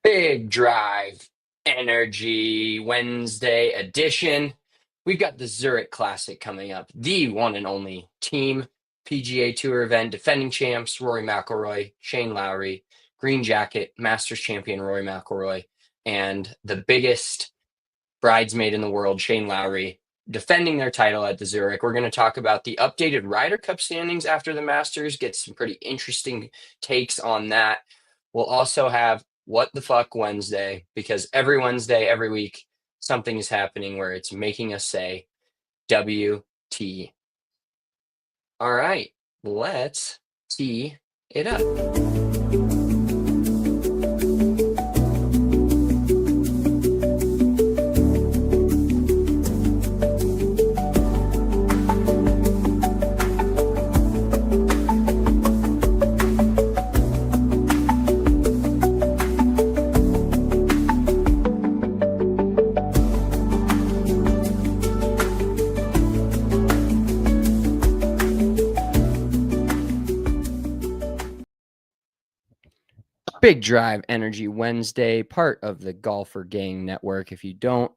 Big Drive Energy Wednesday edition. We've got the Zurich Classic coming up, the one and only team PGA Tour event. Defending champs Rory McIlroy, Shane Lowry, Green Jacket, Masters champion Rory McIlroy, and the biggest bridesmaid in the world, Shane Lowry, defending their title at the Zurich. We're going to talk about the updated Ryder Cup standings after the Masters, get some pretty interesting takes on that. We'll also have What the Fuck Wednesday, because every Wednesday, every week, something is happening where it's making us say WT. All right, let's tee it up. Big Drive Energy Wednesday, part of the Golfer Gang Network. If you don't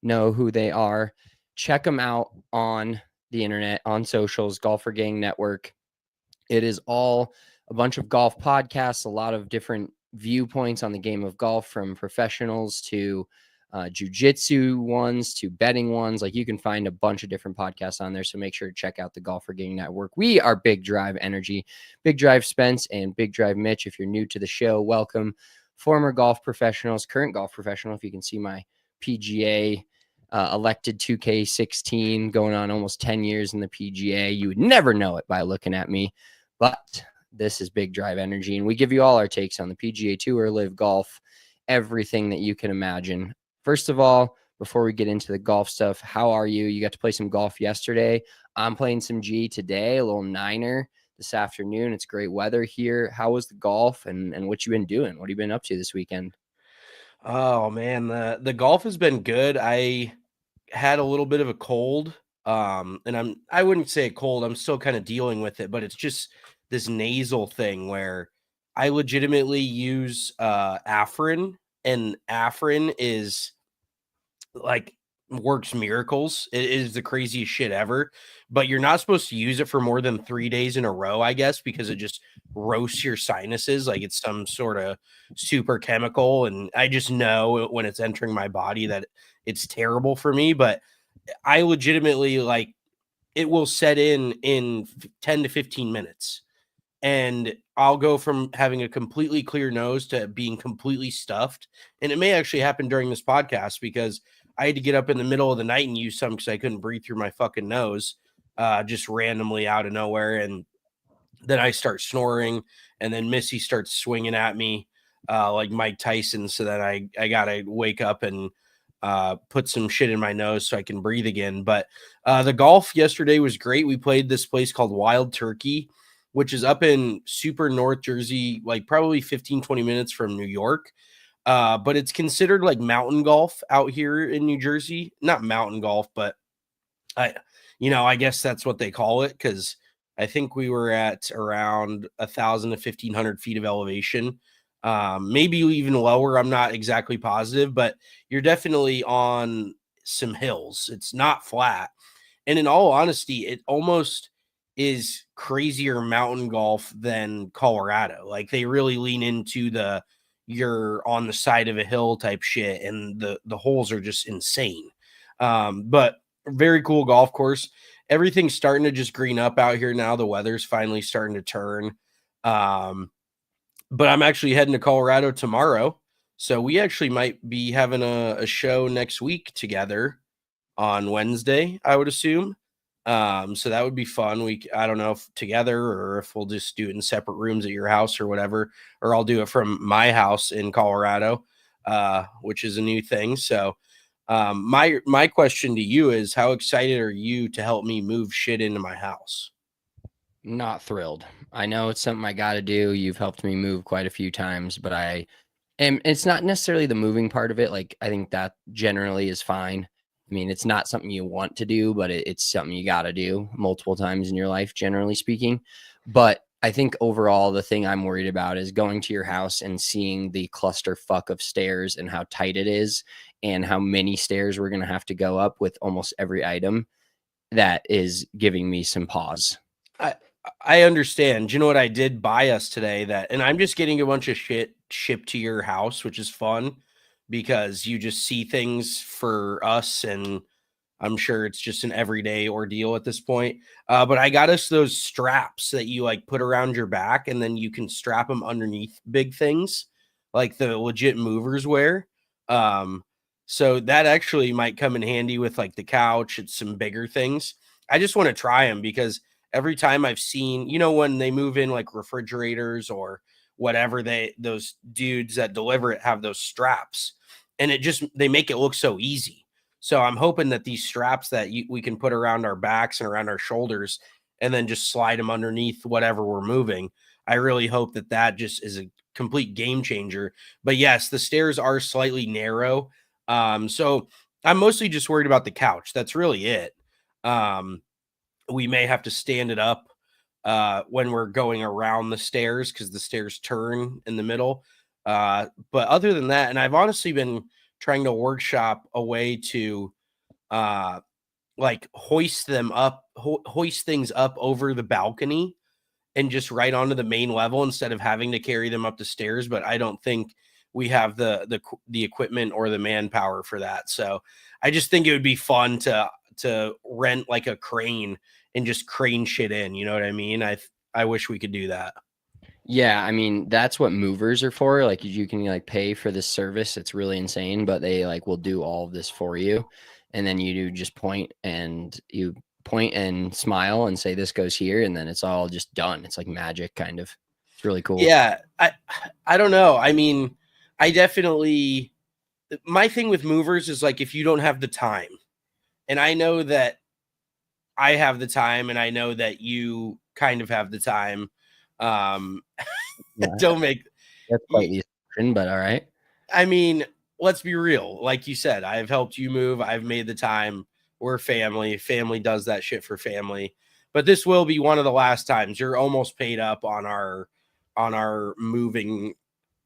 know who they are, check them out on the internet, on socials, Golfer Gang Network. It is all a bunch of golf podcasts, a lot of different viewpoints on the game of golf, from professionals to jiu-jitsu ones to betting ones. Like, you can find a bunch of different podcasts on there, so make sure to check out the Golfer Gang Network. We are Big Drive Energy, Big Drive Spence, and Big Drive Mitch. If you're new to the show, welcome. Former golf professionals, current golf professional. If you can see my PGA elected 2K16, going on almost 10 years in the PGA. You would never know it by looking at me, but this is Big Drive Energy, and we give you all our takes on the PGA Tour, Live Golf, everything that you can imagine. First of all, before we get into the golf stuff, how are you? You got to play some golf yesterday. I'm playing some G today, a little niner this afternoon. It's great weather here. How was the golf, and what you been doing? What have you been up to this weekend? Oh man, the golf has been good. I had a little bit of a cold. And I wouldn't say a cold, I'm still kind of dealing with it, but it's just this nasal thing where I legitimately use Afrin, and Afrin is like works miracles. It is the craziest shit ever, but you're not supposed to use it for more than 3 days in a row, I guess, because it just roasts your sinuses. Like, it's some sort of super chemical. And I just know when it's entering my body that it's terrible for me, but I legitimately, like, it will set in 10 to 15 minutes. And I'll go from having a completely clear nose to being completely stuffed. And it may actually happen during this podcast, because I had to get up in the middle of the night and use some because I couldn't breathe through my fucking nose, just randomly out of nowhere. And then I start snoring, and then Missy starts swinging at me like Mike Tyson. So then I got to wake up and put some shit in my nose so I can breathe again. But the golf yesterday was great. We played this place called Wild Turkey, which is up in super North Jersey, like probably 15-20 minutes from New York. But it's considered like mountain golf out here in New Jersey. Not mountain golf, but I guess that's what they call it, because I think we were at around 1,000 to 1,500 feet of elevation, maybe even lower. I'm not exactly positive, but you're definitely on some hills. It's not flat. And in all honesty, it almost is crazier mountain golf than Colorado. Like, they really lean into you're on the side of a hill type shit, and the holes are just insane. But very cool golf course. Everything's starting to just green up out here now. The weather's finally starting to turn. But I'm actually heading to Colorado tomorrow, so we actually might be having a show next week together on Wednesday, I would assume. So that would be fun. I don't know if together or if we'll just do it in separate rooms at your house or whatever, or I'll do it from my house in Colorado, which is a new thing. So my question to you is, how excited are you to help me move shit into my house? Not thrilled. I know it's something I got to do. You've helped me move quite a few times, but it's not necessarily the moving part of it. Like, I think that generally is fine. I mean, it's not something you want to do, but it's something you got to do multiple times in your life, generally speaking. But I think overall, the thing I'm worried about is going to your house and seeing the clusterfuck of stairs and how tight it is and how many stairs we're going to have to go up with almost every item. That is giving me some pause. I understand. Do you know what I did buy us today? And I'm just getting a bunch of shit shipped to your house, which is fun because you just see things for us, and I'm sure it's just an everyday ordeal at this point. But I got us those straps that you like put around your back, and then you can strap them underneath big things, like the legit movers wear. So that actually might come in handy with like the couch. It's some bigger things. I just want to try them because every time I've seen, when they move in like refrigerators or whatever, those dudes that deliver it have those straps, and they make it look so easy. So I'm hoping that these straps that we can put around our backs and around our shoulders and then just slide them underneath whatever we're moving. I really hope that just is a complete game changer. But yes, the stairs are slightly narrow. So I'm mostly just worried about the couch. That's really it. We may have to stand it up when we're going around the stairs because the stairs turn in the middle. But other than that, and I've honestly been trying to workshop a way to like hoist things up over the balcony and just right onto the main level instead of having to carry them up the stairs. But I don't think we have the equipment or the manpower for that. So I just think it would be fun to rent like a crane and just crane shit in. You know what I mean? I wish we could do that. Yeah, I mean, that's what movers are for. Like you can like pay for this service. It's really insane, but they like will do all of this for you. And then you do just point and smile and say this goes here, and then it's all just done. It's like magic kind of. It's really cool. Yeah, I don't know. I mean, I definitely my thing with movers is like if you don't have the time. And I know that I have the time and I know that you kind of have the time. Um Yeah, don't make that's quite the assumption, but all right. I mean, let's be real. Like you said, I've helped you move. I've made the time. We're family. Family does that shit for family. But this will be one of the last times. You're almost paid up on our moving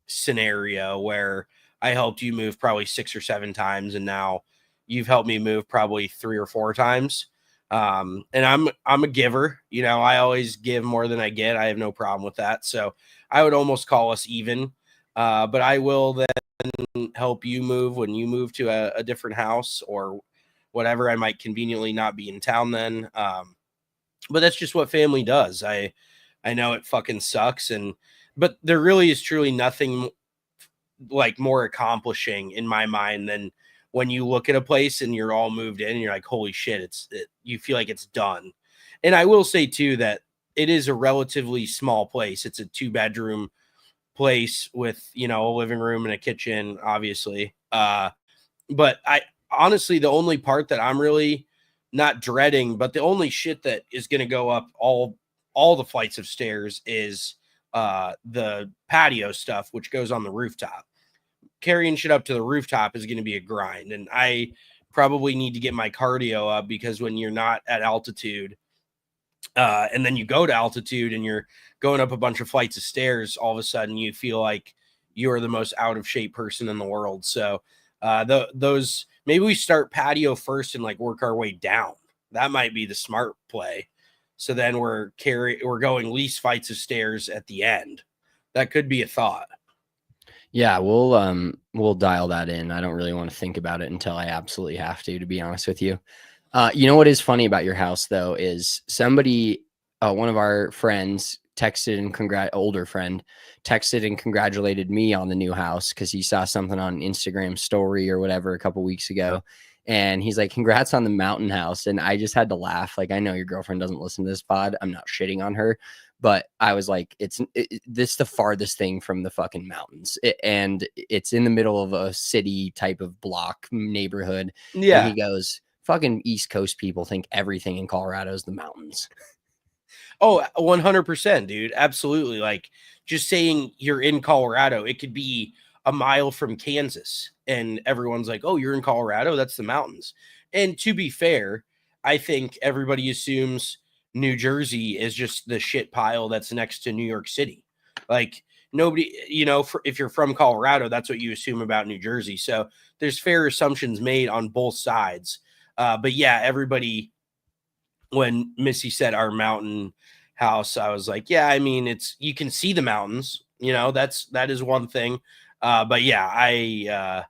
scenario where I helped you move probably 6 or 7 times, and now you've helped me move probably 3 or 4 times. And I'm a giver. I always give more than I get. I have no problem with that. So I would almost call us even. But I will then help you move when you move to a different house or whatever. I might conveniently not be in town then. But that's just what family does. I know it fucking sucks, but there really is truly nothing like more accomplishing in my mind than when you look at a place and you're all moved in and you're like, holy shit, you feel like it's done. And I will say too that it is a relatively small place. It's a 2-bedroom place with, a living room and a kitchen, obviously. But I honestly, the only part that I'm really not dreading, but the only shit that is going to go up all the flights of stairs is the patio stuff, which goes on the rooftop. Carrying shit up to the rooftop is going to be a grind. And I probably need to get my cardio up because when you're not at altitude, and then you go to altitude and you're going up a bunch of flights of stairs, all of a sudden you feel like you are the most out of shape person in the world. So those maybe we start patio first and like work our way down. That might be the smart play. So then we're going least flights of stairs at the end. That could be a thought. Yeah, we'll dial that in. I don't really want to think about it until I absolutely have to be honest with you. You know what is funny about your house though is somebody, one of our friends texted and older friend texted and congratulated me on the new house because he saw something on Instagram story or whatever a couple weeks ago. And he's like, congrats on the mountain house. And I just had to laugh. Like, I know your girlfriend doesn't listen to this pod. I'm not shitting on her, but I was like, this is the farthest thing from the fucking mountains. And it's in the middle of a city type of block neighborhood. Yeah. And he goes, fucking East Coast people think everything in Colorado is the mountains. Oh, 100%, dude. Absolutely. Like just saying you're in Colorado, it could be a mile from Kansas and everyone's like, oh, you're in Colorado. That's the mountains. And to be fair, I think everybody assumes New Jersey is just the shit pile that's next to New York City. Like nobody, if you're from Colorado, that's what you assume about New Jersey. So there's fair assumptions made on both sides. But yeah, everybody, when Missy said our mountain house, I was like, yeah, I mean, you can see the mountains, that is one thing. But yeah,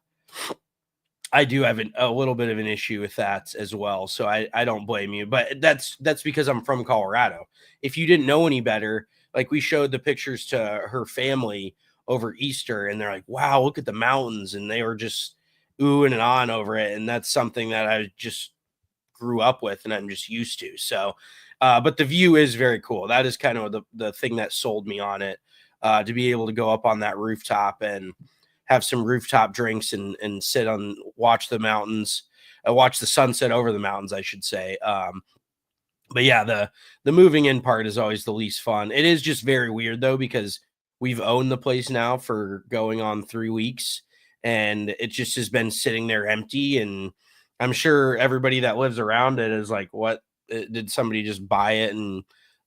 I do have a little bit of an issue with that as well. So I don't blame you, but that's because I'm from Colorado. If you didn't know any better, like we showed the pictures to her family over Easter and they're like, wow, look at the mountains. And they were just oohing and on over it. And that's something that I just grew up with and I'm just used to. So, but the view is very cool. That is kind of the thing that sold me on it, to be able to go up on that rooftop and have some rooftop drinks and watch the mountains, watch the sunset over the mountains, I should say. But yeah, the moving in part is always the least fun. It is just very weird though, because we've owned the place now for going on 3 weeks and it just has been sitting there empty. And I'm sure everybody that lives around it is like, what, did somebody just buy it and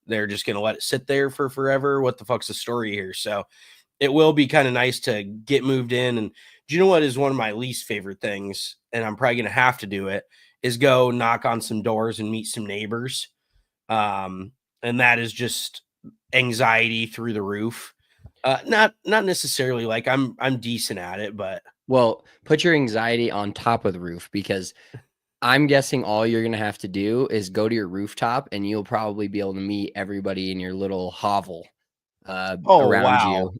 they're just going to let it sit there for forever? What the fuck's the story here? So it will be kind of nice to get moved in. And do you know what is one of my least favorite things? And I'm probably going to have to do it, is go knock on some doors and meet some neighbors. And that is just anxiety through the roof. Not necessarily like I'm decent at it, but. Well, put your anxiety on top of the roof, because I'm guessing all you're going to have to do is go to your rooftop and you'll probably be able to meet everybody in your little hovel around you.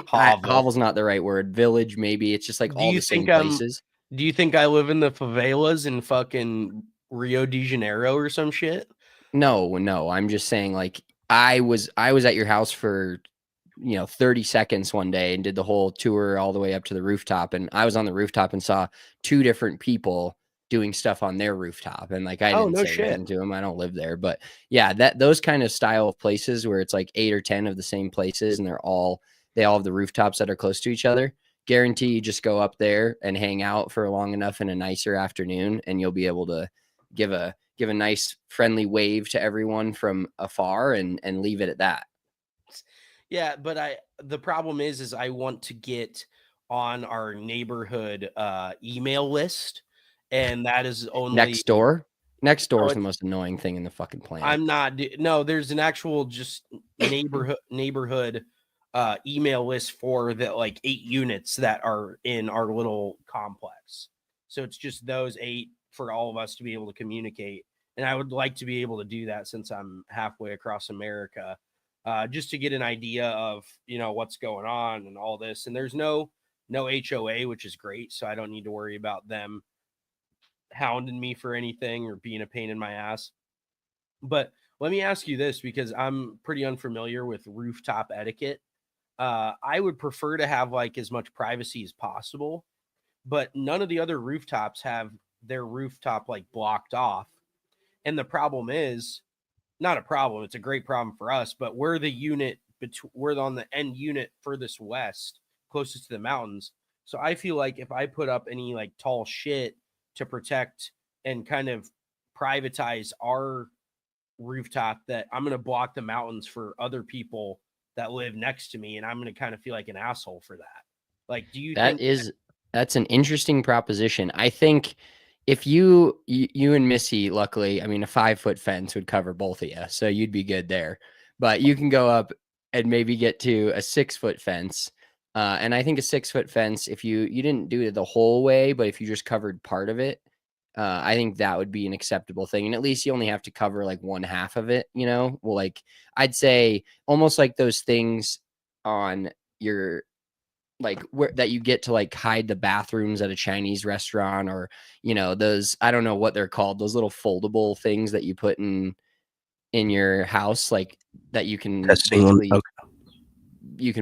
Hovel's not the right word. Village, maybe. It's just like all the same places. Do you think I live in the favelas in fucking Rio de Janeiro or some shit? No. I'm just saying, like, I was at your house for 30 seconds one day and did the whole tour all the way up to the rooftop. And I was on the rooftop and saw 2 different people doing stuff on their rooftop. And like, I didn't say anything to them. I don't live there, but yeah, those kind of style of places where it's like 8 or 10 of the same places and they all have the rooftops that are close to each other. Guarantee you just go up there and hang out for long enough in a nicer afternoon and you'll be able to give a nice friendly wave to everyone from afar and leave it at that. Yeah, but the problem is I want to get on our neighborhood email list, and that is only next door. Next door is the most annoying thing in the fucking planet. No, there's an actual just neighborhood email list for the like 8 units that are in our little complex. So it's just those 8 for all of us to be able to communicate. And I would like to be able to do that since I'm halfway across America. Just to get an idea of, what's going on and all this. And there's no HOA, which is great. So I don't need to worry about them hounding me for anything or being a pain in my ass. But let me ask you this, because I'm pretty unfamiliar with rooftop etiquette. I would prefer to have like as much privacy as possible, but none of the other rooftops have their rooftop like blocked off. And the problem is, not a problem, it's a great problem for us, but we're we're on the end unit furthest west, closest to the mountains. So I feel like if I put up any like tall shit to protect and kind of privatize our rooftop, that I'm going to block the mountains for other people that live next to me, and I'm going to kind of feel like an asshole for that. Like, do you think that's an interesting proposition? I think if you and Missy, luckily, I mean, a 5-foot fence would cover both of you, so you'd be good there. But you can go up and maybe get to a 6-foot fence. And I think a 6-foot fence, if you didn't do it the whole way, but if you just covered part of it, I think that would be an acceptable thing. And at least you only have to cover like 1/2 of it, Well, like I'd say almost like those things on your like that you get to like hide the bathrooms at a Chinese restaurant, or those, I don't know what they're called, those little foldable things that you put in your house, like that you can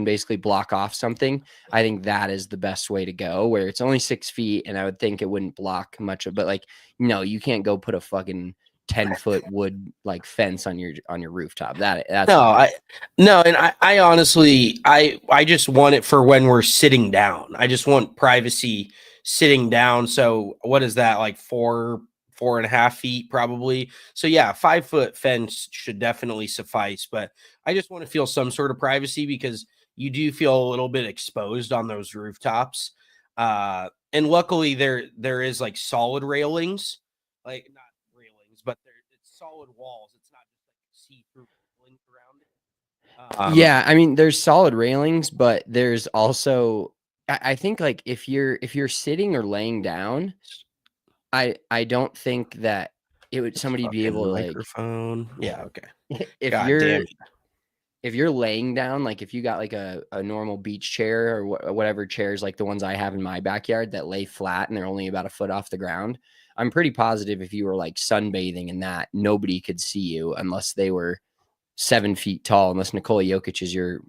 basically block off something. I think that is the best way to go, where it's only 6 feet, and I would think it wouldn't block much of, but like, you can't go put a fucking 10-foot wood like fence on your rooftop. That's and I honestly, I just want it for when we're sitting down. I just want privacy sitting down. So what is that, like 4 4.5 feet probably. So yeah, 5-foot fence should definitely suffice. But I just want to feel some sort of privacy because you do feel a little bit exposed on those rooftops. And luckily there is like solid railings, like not railings, but it's solid walls. It's not just like see-through railing around it. Yeah, I mean, there's solid railings, but there's also I think like if you're sitting or laying down, I don't think that it would This somebody be able fucking to like microphone. Yeah, okay. if God damn you're it. if you're laying down, like if you got like a normal beach chair or whatever chairs like the ones I have in my backyard that lay flat and they're only about a foot off the ground, I'm pretty positive if you were like sunbathing in that, nobody could see you unless they were 7 feet tall, unless Nikola Jokic is your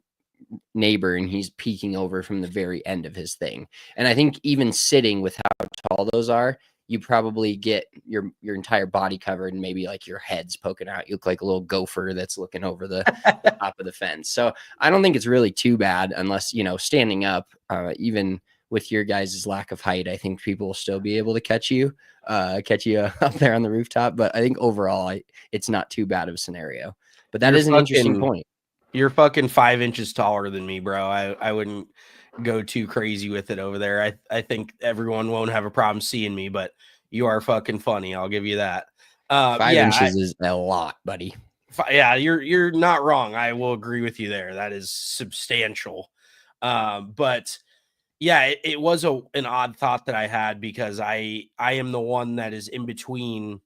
neighbor and he's peeking over from the very end of his thing. And I think even sitting with how tall those are, you probably get your entire body covered and maybe like your head's poking out. You look like a little gopher that's looking over the top of the fence. So I don't think it's really too bad unless, standing up, even with your guys' lack of height, I think people will still be able to catch you up there on the rooftop. But I think overall, it's not too bad of a scenario. But that is an interesting point. You're fucking 5 inches taller than me, bro. I wouldn't go too crazy with it over there. I think everyone won't have a problem seeing me, but you are fucking funny. I'll give you that. 5 inches is a lot, buddy. Yeah, you're not wrong. I will agree with you there. That is substantial. But yeah, it was an odd thought that I had because I am the one that is in between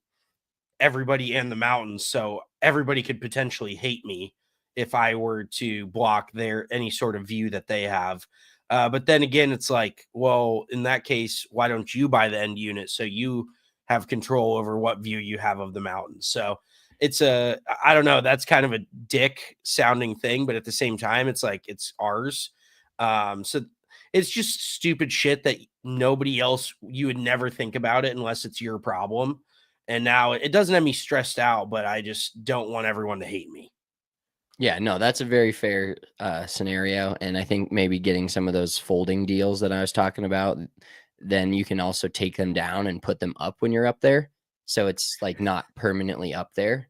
everybody and the mountains, so everybody could potentially hate me if I were to block any sort of view that they have. But then again, it's like, well, in that case, why don't you buy the end unit so you have control over what view you have of the mountains? So I don't know, that's kind of a dick sounding thing, but at the same time, it's like it's ours. So it's just stupid shit that nobody else, you would never think about it unless it's your problem. And now it doesn't have me stressed out, but I just don't want everyone to hate me. Yeah, no, that's a very fair scenario. And I think maybe getting some of those folding deals that I was talking about, then you can also take them down and put them up when you're up there. So it's like not permanently up there.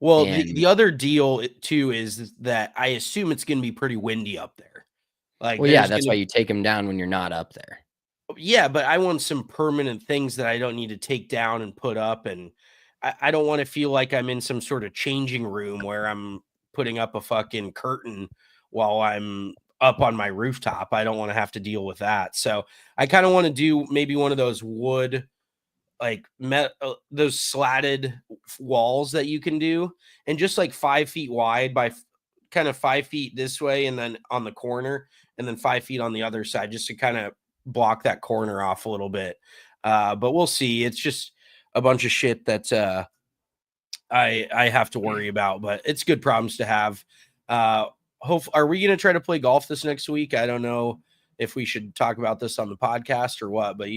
Well, And the other deal too is that I assume it's going to be pretty windy up there. Like, well, yeah, that's why you take them down when you're not up there. Yeah, but I want some permanent things that I don't need to take down and put up. And I don't want to feel like I'm in some sort of changing room where I'm putting up a fucking curtain while I'm up on my rooftop. I don't want to have to deal with that. So I kind of want to do maybe one of those wood, like those slatted walls that you can do, and just like 5 feet wide by kind of 5 feet this way, and then on the corner, and then 5 feet on the other side, just to kind of block that corner off a little bit. But we'll see. It's just a bunch of shit that I have to worry about, but it's good problems to have. Are we going to try to play golf this next week? I don't know if we should talk about this on the podcast or what, but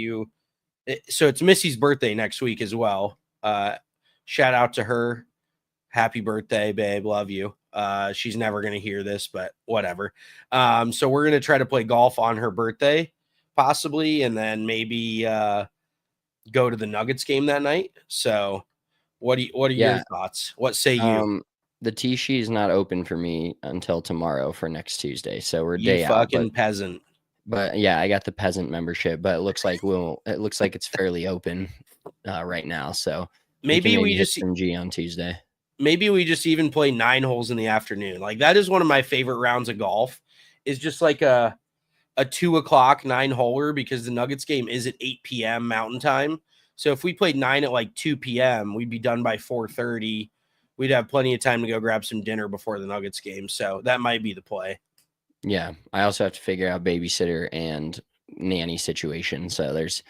so it's Missy's birthday next week as well. Shout out to her. Happy birthday, babe. Love you. She's never going to hear this, but whatever. So we're going to try to play golf on her birthday, possibly, and then maybe go to the Nuggets game that night. So what are your thoughts? What say you? The tee sheet is not open for me until tomorrow for next Tuesday. So we're You day fucking out. peasant. But yeah, I got the peasant membership, but it looks like it's fairly open right now. So maybe we hit just some G on Tuesday. Maybe we just even play 9 holes in the afternoon. Like, that is one of my favorite rounds of golf, is just like a 2 o'clock 9-holer, because the Nuggets game is at 8 p.m. Mountain Time. So if we played 9 at like 2 p.m., we'd be done by 4:30. We'd have plenty of time to go grab some dinner before the Nuggets game. So that might be the play. Yeah. I also have to figure out babysitter and nanny situation. So there's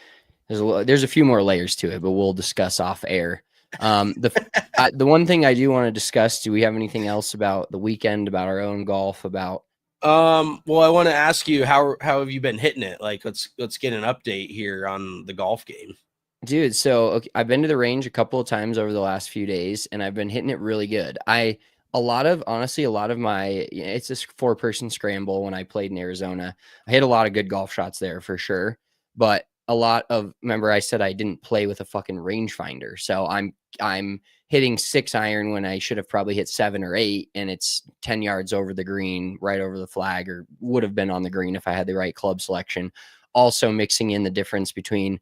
a few more layers to it, but we'll discuss off air. The one thing I do want to discuss, do we have anything else about the weekend, about our own golf, about well, I want to ask you, how have you been hitting it? Like, let's get an update here on the golf game. Dude, so okay, I've been to the range a couple of times over the last few days, and I've been hitting it really good. Honestly, a lot of my, it's this 4-person scramble when I played in Arizona. I hit a lot of good golf shots there for sure. But remember I said I didn't play with a fucking rangefinder. So I'm hitting 6-iron when I should have probably hit 7 or 8, and it's 10 yards over the green, right over the flag, or would have been on the green if I had the right club selection. Also mixing in the difference between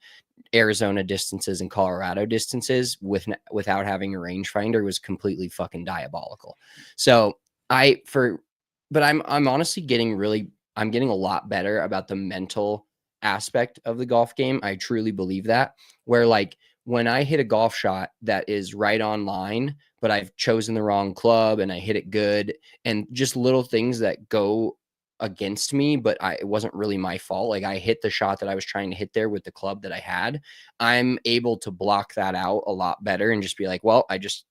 Arizona distances and Colorado distances without having a rangefinder was completely fucking diabolical. So I'm honestly I'm getting a lot better about the mental aspect of the golf game. I truly believe that, where like when I hit a golf shot that is right on line, but I've chosen the wrong club and I hit it good, and just little things that go against me, but it wasn't really my fault. Like I hit the shot that I was trying to hit there with the club that I had. I'm able to block that out a lot better and just be like, well,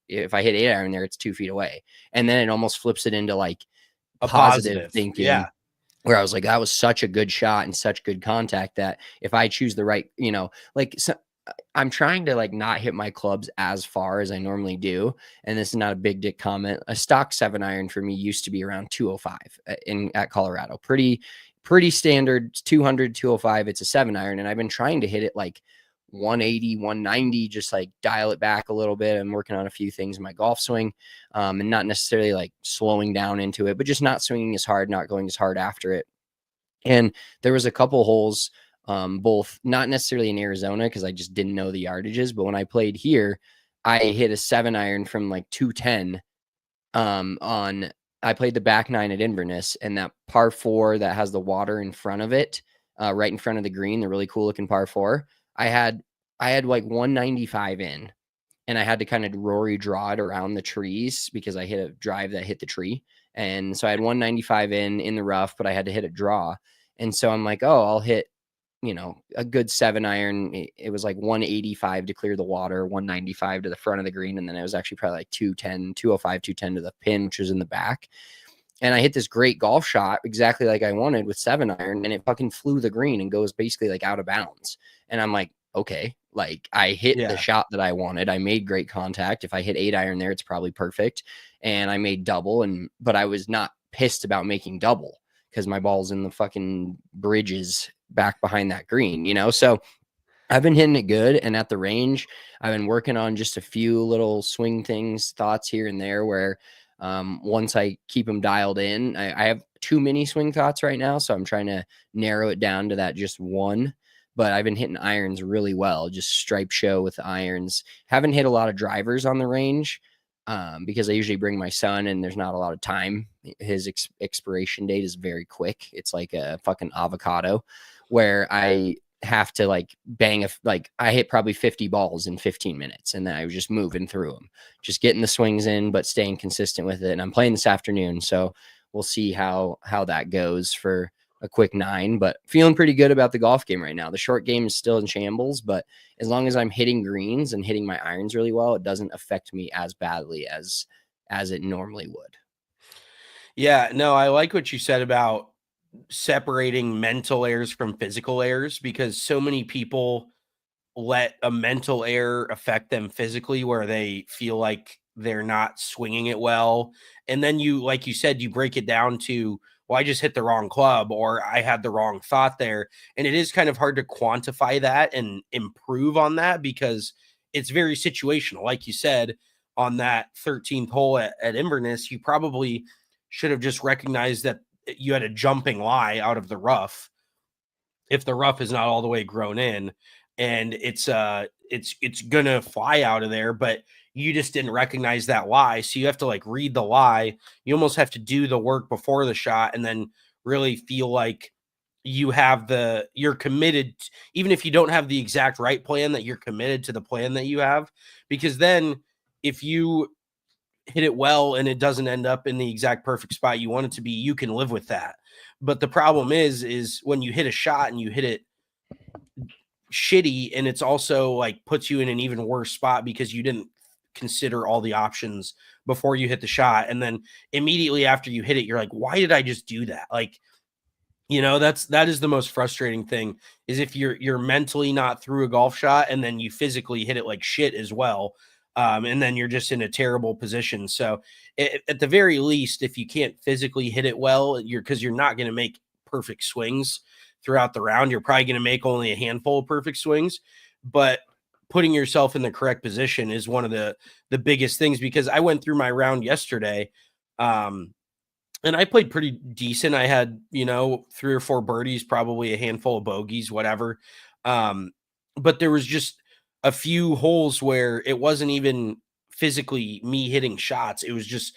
if I hit 8-iron there, it's 2 feet away. And then it almost flips it into like A positive positive. thinking. Yeah. Where I was like, that was such a good shot and such good contact that if I choose the right, I'm trying to like not hit my clubs as far as I normally do. And this is not a big dick comment. A stock 7-iron for me used to be around 205 at Colorado. Pretty standard 200, 205. It's a 7-iron. And I've been trying to hit it like 180, 190, just like dial it back a little bit. I'm working on a few things in my golf swing, and not necessarily like slowing down into it, but just not swinging as hard, not going as hard after it. And there was a couple holes, both not necessarily in Arizona because I just didn't know the yardages, but when I played here, I hit a 7-iron from like 210 I played the back 9 at Inverness, and that par 4 that has the water in front of it, right in front of the green, the really cool looking par 4. I had like 195 in, and I had to kind of Rory draw it around the trees because I hit a drive that hit the tree. And so I had 195 in the rough, but I had to hit a draw. And so I'm like, oh, I'll hit, a good 7-iron. It was like 185 to clear the water, 195 to the front of the green. And then it was actually probably like 210, 205, 210 to the pin, which was in the back. And I hit this great golf shot exactly like I wanted with 7-iron, and it fucking flew the green and goes basically like out of bounds. And I'm like, okay, like I hit the shot that I wanted. I made great contact. If I hit 8-iron there, it's probably perfect. And I made double, but I was not pissed about making double because my ball's in the fucking bridges back behind that green, So I've been hitting it good. And at the range, I've been working on just a few little swing thoughts here and there where once I keep them dialed in, I have too many swing thoughts right now. So I'm trying to narrow it down to that just one. But I've been hitting irons really well, just stripe show with irons. Haven't hit a lot of drivers on the range because I usually bring my son and there's not a lot of time. His expiration date is very quick. It's like a fucking avocado where I have to like I hit probably 50 balls in 15 minutes, and then I was just moving through them, just getting the swings in, but staying consistent with it. And I'm playing this afternoon, so we'll see how that goes for a quick 9, but feeling pretty good about the golf game right now. The short game is still in shambles, but as long as I'm hitting greens and hitting my irons really well, it doesn't affect me as badly as it normally would. Yeah, no, I like what you said about separating mental errors from physical errors, because so many people let a mental error affect them physically where they feel like they're not swinging it well. And then you, like you said, you break it down to, well, I just hit the wrong club, or I had the wrong thought there. And it is kind of hard to quantify that and improve on that because it's very situational. Like you said, on that 13th hole at Inverness, you probably should have just recognized that you had a jumping lie out of the rough if the rough is not all the way grown in, and it's gonna fly out of there, but you just didn't recognize that lie. So you have to like read the lie. You almost have to do the work before the shot and then really feel like you're committed, even if you don't have the exact right plan, that you're committed to the plan that you have. Because then if you hit it well and it doesn't end up in the exact perfect spot you want it to be, you can live with that. But the problem is when you hit a shot and you hit it shitty, and it's also like puts you in an even worse spot because you didn't consider all the options before you hit the shot, and then immediately after you hit it you're like, why did I just do that? Like, that is the most frustrating thing, is if you're mentally not through a golf shot and then you physically hit it like shit as well. And then you're just in a terrible position. So at the very least, if you can't physically hit it well, because you're not going to make perfect swings, throughout the round. You're probably going to make only a handful of perfect swings, but putting yourself in the correct position is one of the biggest things, because I went through my round yesterday. And I played pretty decent. I had, 3 or 4 birdies, probably a handful of bogeys, whatever. But there was just a few holes where it wasn't even physically me hitting shots. It was just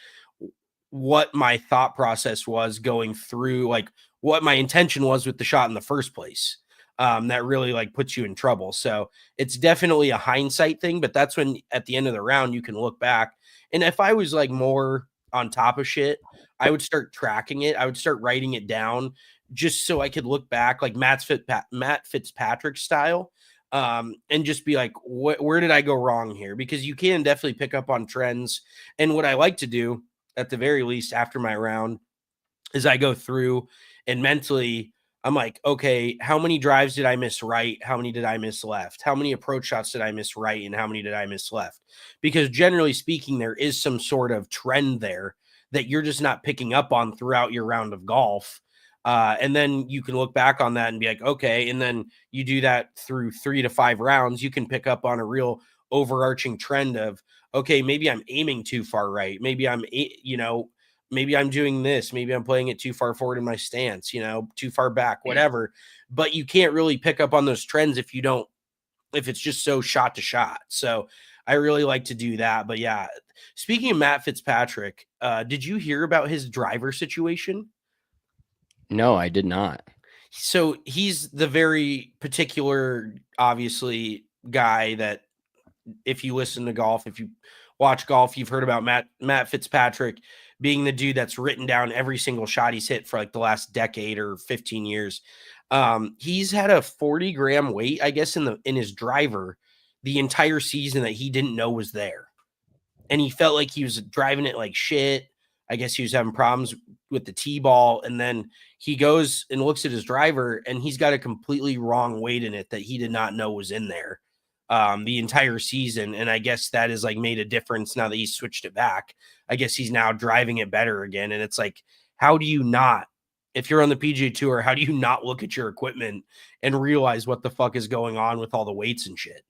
what my thought process was going through, like what my intention was with the shot in the first place. That really like puts you in trouble. So it's definitely a hindsight thing, but that's when at the end of the round, you can look back. And if I was like more on top of shit, I would start tracking it. I would start writing it down just so I could look back like Matt Fitzpatrick style, and just be like, where did I go wrong here? Because you can definitely pick up on trends. And what I like to do at the very least after my round is I go through and mentally I'm like, okay, how many drives did I miss right? How many did I miss left? How many approach shots did I miss right? And how many did I miss left? Because generally speaking, there is some sort of trend there that you're just not picking up on throughout your round of golf. And then you can look back on that and be like, okay. And then you do that through 3 to 5 rounds, you can pick up on a real overarching trend of, okay, maybe I'm aiming too far right. Maybe maybe I'm doing this. Maybe I'm playing it too far forward in my stance, too far back, whatever. But you can't really pick up on those trends if it's just so shot to shot. So I really like to do that. But yeah, speaking of Matt Fitzpatrick, did you hear about his driver situation? No, I did not. So he's the very particular, obviously, guy that if you listen to golf, if you watch golf, you've heard about Matt Fitzpatrick being the dude that's written down every single shot he's hit for like the last decade or 15 years. He's had a 40-gram weight, I guess, in his driver the entire season that he didn't know was there. And he felt like he was driving it like shit. I guess he was having problems with the tee ball. And then he goes and looks at his driver and he's got a completely wrong weight in it that he did not know was in there the entire season. And I guess that has like made a difference now that he's switched it back. I guess he's now driving it better again. And it's like, how do you not, if you're on the PGA Tour, how do you not look at your equipment and realize what the fuck is going on with all the weights and shit?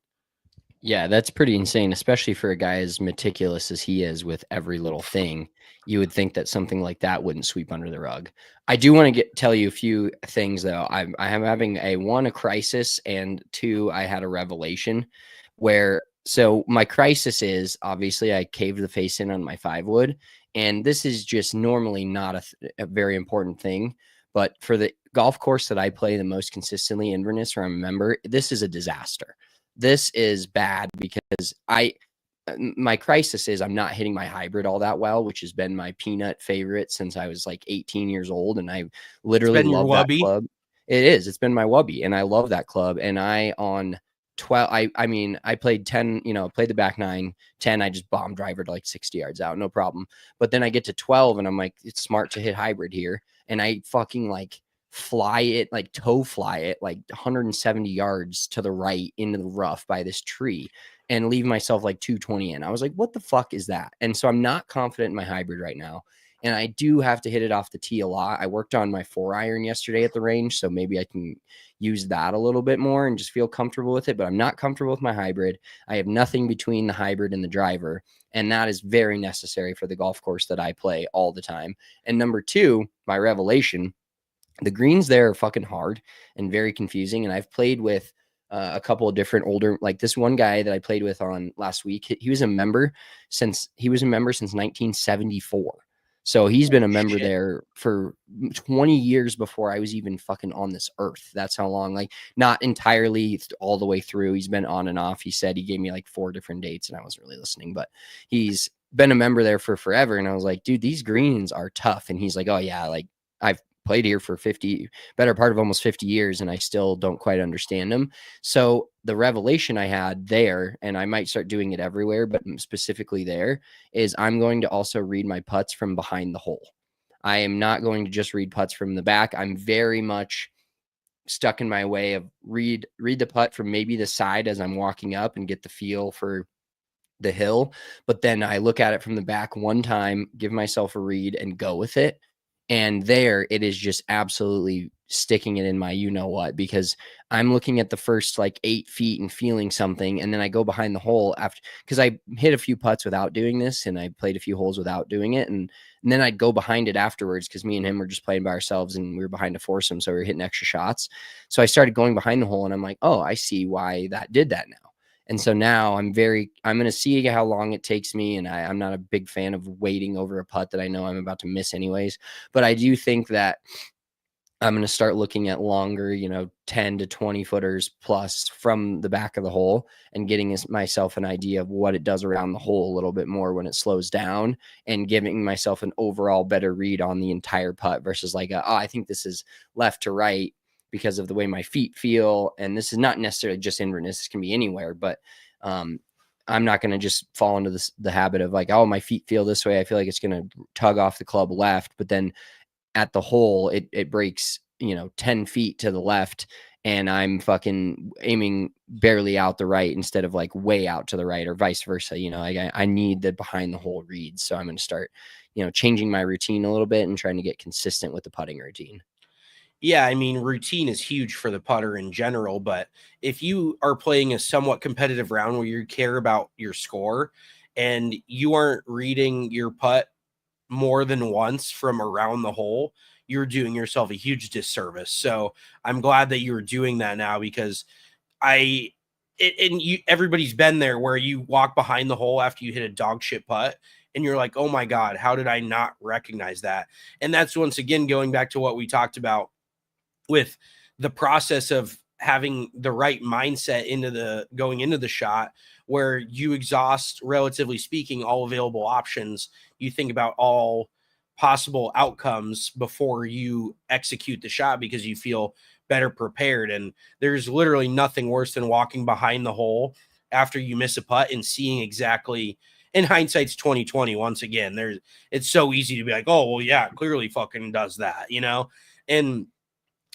Yeah, that's pretty insane, especially for a guy as meticulous as he is with every little thing. You would think that something like that wouldn't sweep under the rug. I do want to tell you a few things though. I am having a crisis, and 2, I had a revelation where, so my crisis is obviously I caved the face in on my 5-wood, and this is just normally not a very important thing, but for the golf course that I play the most consistently, Inverness, where I'm a member, this is a disaster. This is bad because my crisis is I'm not hitting my hybrid all that well, which has been my peanut favorite since I was like 18 years old. And I literally love that club. It is. It's been my wubby. And I love that club. And on 12, I played 10, played the back 9, 10. I just bomb driver to like 60 yards out. No problem. But then I get to 12 and I'm like, it's smart to hit hybrid here. And I fucking like toe fly it like 170 yards to the right into the rough by this tree and leave myself like 220 in. I was like, what the fuck is that? And so I'm not confident in my hybrid right now. And I do have to hit it off the tee a lot. I worked on my 4-iron yesterday at the range, so maybe I can use that a little bit more and just feel comfortable with it. But I'm not comfortable with my hybrid. I have nothing between the hybrid and the driver. And that is very necessary for the golf course that I play all the time. And number 2, my revelation, the greens there are fucking hard and very confusing. And I've played with a couple of different older, like this one guy that I played with on last week. He was a member since 1974. So he's been a member there for 20 years before I was even fucking on this earth. That's how long, like not entirely all the way through. He's been on and off. He said he gave me like 4 different dates and I wasn't really listening, but he's been a member there for forever. And I was like, dude, these greens are tough. And he's like, oh yeah, like I've played here for better part of almost 50 years, and I still don't quite understand them. So the revelation I had there, and I might start doing it everywhere, but specifically there, is I'm going to also read my putts from behind the hole. I am not going to just read putts from the back. I'm very much stuck in my way of read the putt from maybe the side as I'm walking up and get the feel for the hill. But then I look at it from the back one time, give myself a read and go with it. And there it is just absolutely sticking it in my you-know-what, because I'm looking at the first like 8 feet and feeling something. And then I go behind the hole after, because I hit a few putts without doing this, and I played a few holes without doing it. And then I'd go behind it afterwards, because me and him were just playing by ourselves and we were behind a foursome. So we were hitting extra shots. So I started going behind the hole and I'm like, oh, I see why that did that now. And so now I'm going to see how long it takes me. And I'm not a big fan of waiting over a putt that I know I'm about to miss anyways. But I do think that I'm going to start looking at longer, 10 to 20 footers plus from the back of the hole, and getting myself an idea of what it does around the hole a little bit more when it slows down, and giving myself an overall better read on the entire putt versus like, I think this is left to right because of the way my feet feel. And this is not necessarily just inverness. This can be anywhere, but I'm not going to just fall into the habit of like, oh, my feet feel this way, I feel like it's going to tug off the club left. But then at the hole, it breaks, 10 feet to the left, and I'm fucking aiming barely out the right instead of like way out to the right, or vice versa. I need the behind the hole reads. So I'm going to start, changing my routine a little bit and trying to get consistent with the putting routine. Yeah, I mean, routine is huge for the putter in general, but if you are playing a somewhat competitive round where you care about your score and you aren't reading your putt more than once from around the hole, you're doing yourself a huge disservice. So I'm glad that you're doing that now, because everybody's been there where you walk behind the hole after you hit a dog shit putt and you're like, oh my God, how did I not recognize that? And that's once again going back to what we talked about with the process of having the right mindset going into the shot, where you exhaust, relatively speaking, all available options. You think about all possible outcomes before you execute the shot because you feel better prepared. And there's literally nothing worse than walking behind the hole after you miss a putt and seeing exactly, in hindsight's 2020, once again, it's so easy to be like, oh, well, yeah, clearly fucking does that, and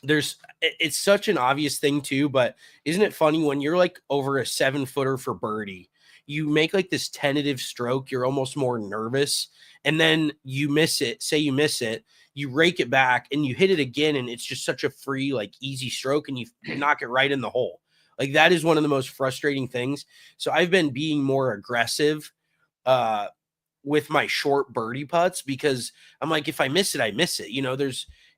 it's such an obvious thing too, but isn't it funny when you're like over a 7-footer for birdie, you make like this tentative stroke, you're almost more nervous, and then you miss it, you rake it back and you hit it again, and it's just such a free, like easy stroke, and you knock it right in the hole. Like that is one of the most frustrating things. So I've been being more aggressive with my short birdie putts, because I'm like, if I miss it, I miss it.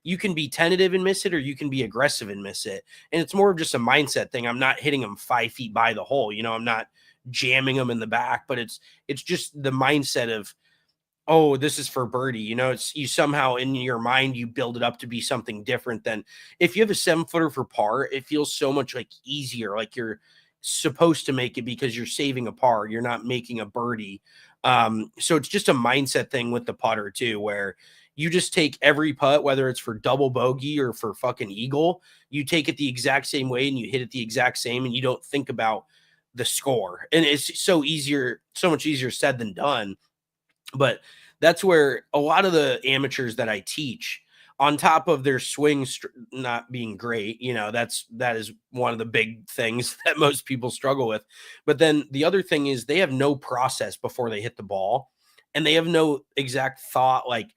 You can be tentative and miss it, or you can be aggressive and miss it. And it's more of just a mindset thing. I'm not hitting them 5 feet by the hole. I'm not jamming them in the back, but it's just the mindset of, oh, this is for birdie. It's you somehow in your mind, you build it up to be something different than if you have a 7-footer for par. It feels so much like easier. Like you're supposed to make it because you're saving a par. You're not making a birdie. So it's just a mindset thing with the putter too, where you just take every putt, whether it's for double bogey or for fucking eagle, you take it the exact same way and you hit it the exact same, and you don't think about the score. And it's so much easier said than done. But that's where a lot of the amateurs that I teach, on top of their swing not being great, that is one of the big things that most people struggle with. But then the other thing is they have no process before they hit the ball, and they have no exact thought. Like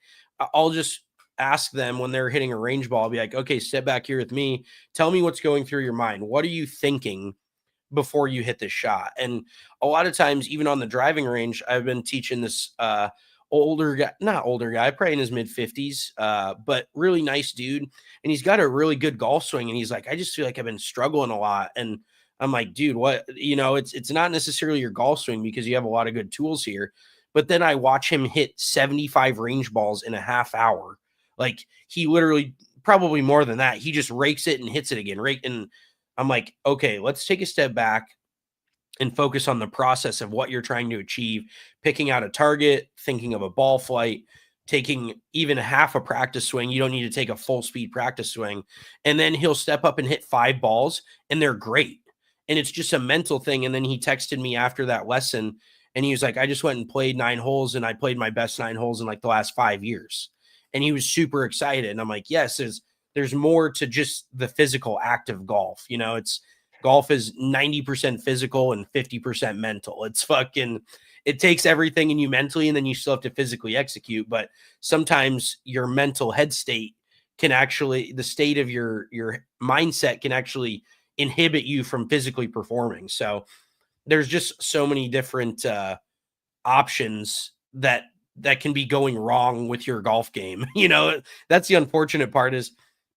I'll just ask them when they're hitting a range ball, I'll be like, okay, step back here with me. Tell me what's going through your mind. What are you thinking before you hit this shot? And a lot of times, even on the driving range, I've been teaching this not older guy, probably in his mid 50s, but really nice dude. And he's got a really good golf swing. And he's like, I just feel like I've been struggling a lot. And I'm like, dude, what, it's not necessarily your golf swing, because you have a lot of good tools here. But then I watch him hit 75 range balls in a half hour. Like he literally, probably more than that, he just rakes it and hits it again. Right. And I'm like, okay, let's take a step back and focus on the process of what you're trying to achieve, picking out a target, thinking of a ball flight, taking even half a practice swing. You don't need to take a full speed practice swing. And then he'll step up and hit 5 balls and they're great. And it's just a mental thing. And then he texted me after that lesson and he was like, I just went and played 9 holes and I played my best 9 holes in like the last 5 years. And he was super excited. And I'm like, yes, there's more to just the physical act of golf. Golf is 90% physical and 50% mental. It takes everything in you mentally, and then you still have to physically execute. But sometimes your mental head state can actually, the state of your mindset can actually inhibit you from physically performing. So there's just so many different options that can be going wrong with your golf game. That's the unfortunate part, is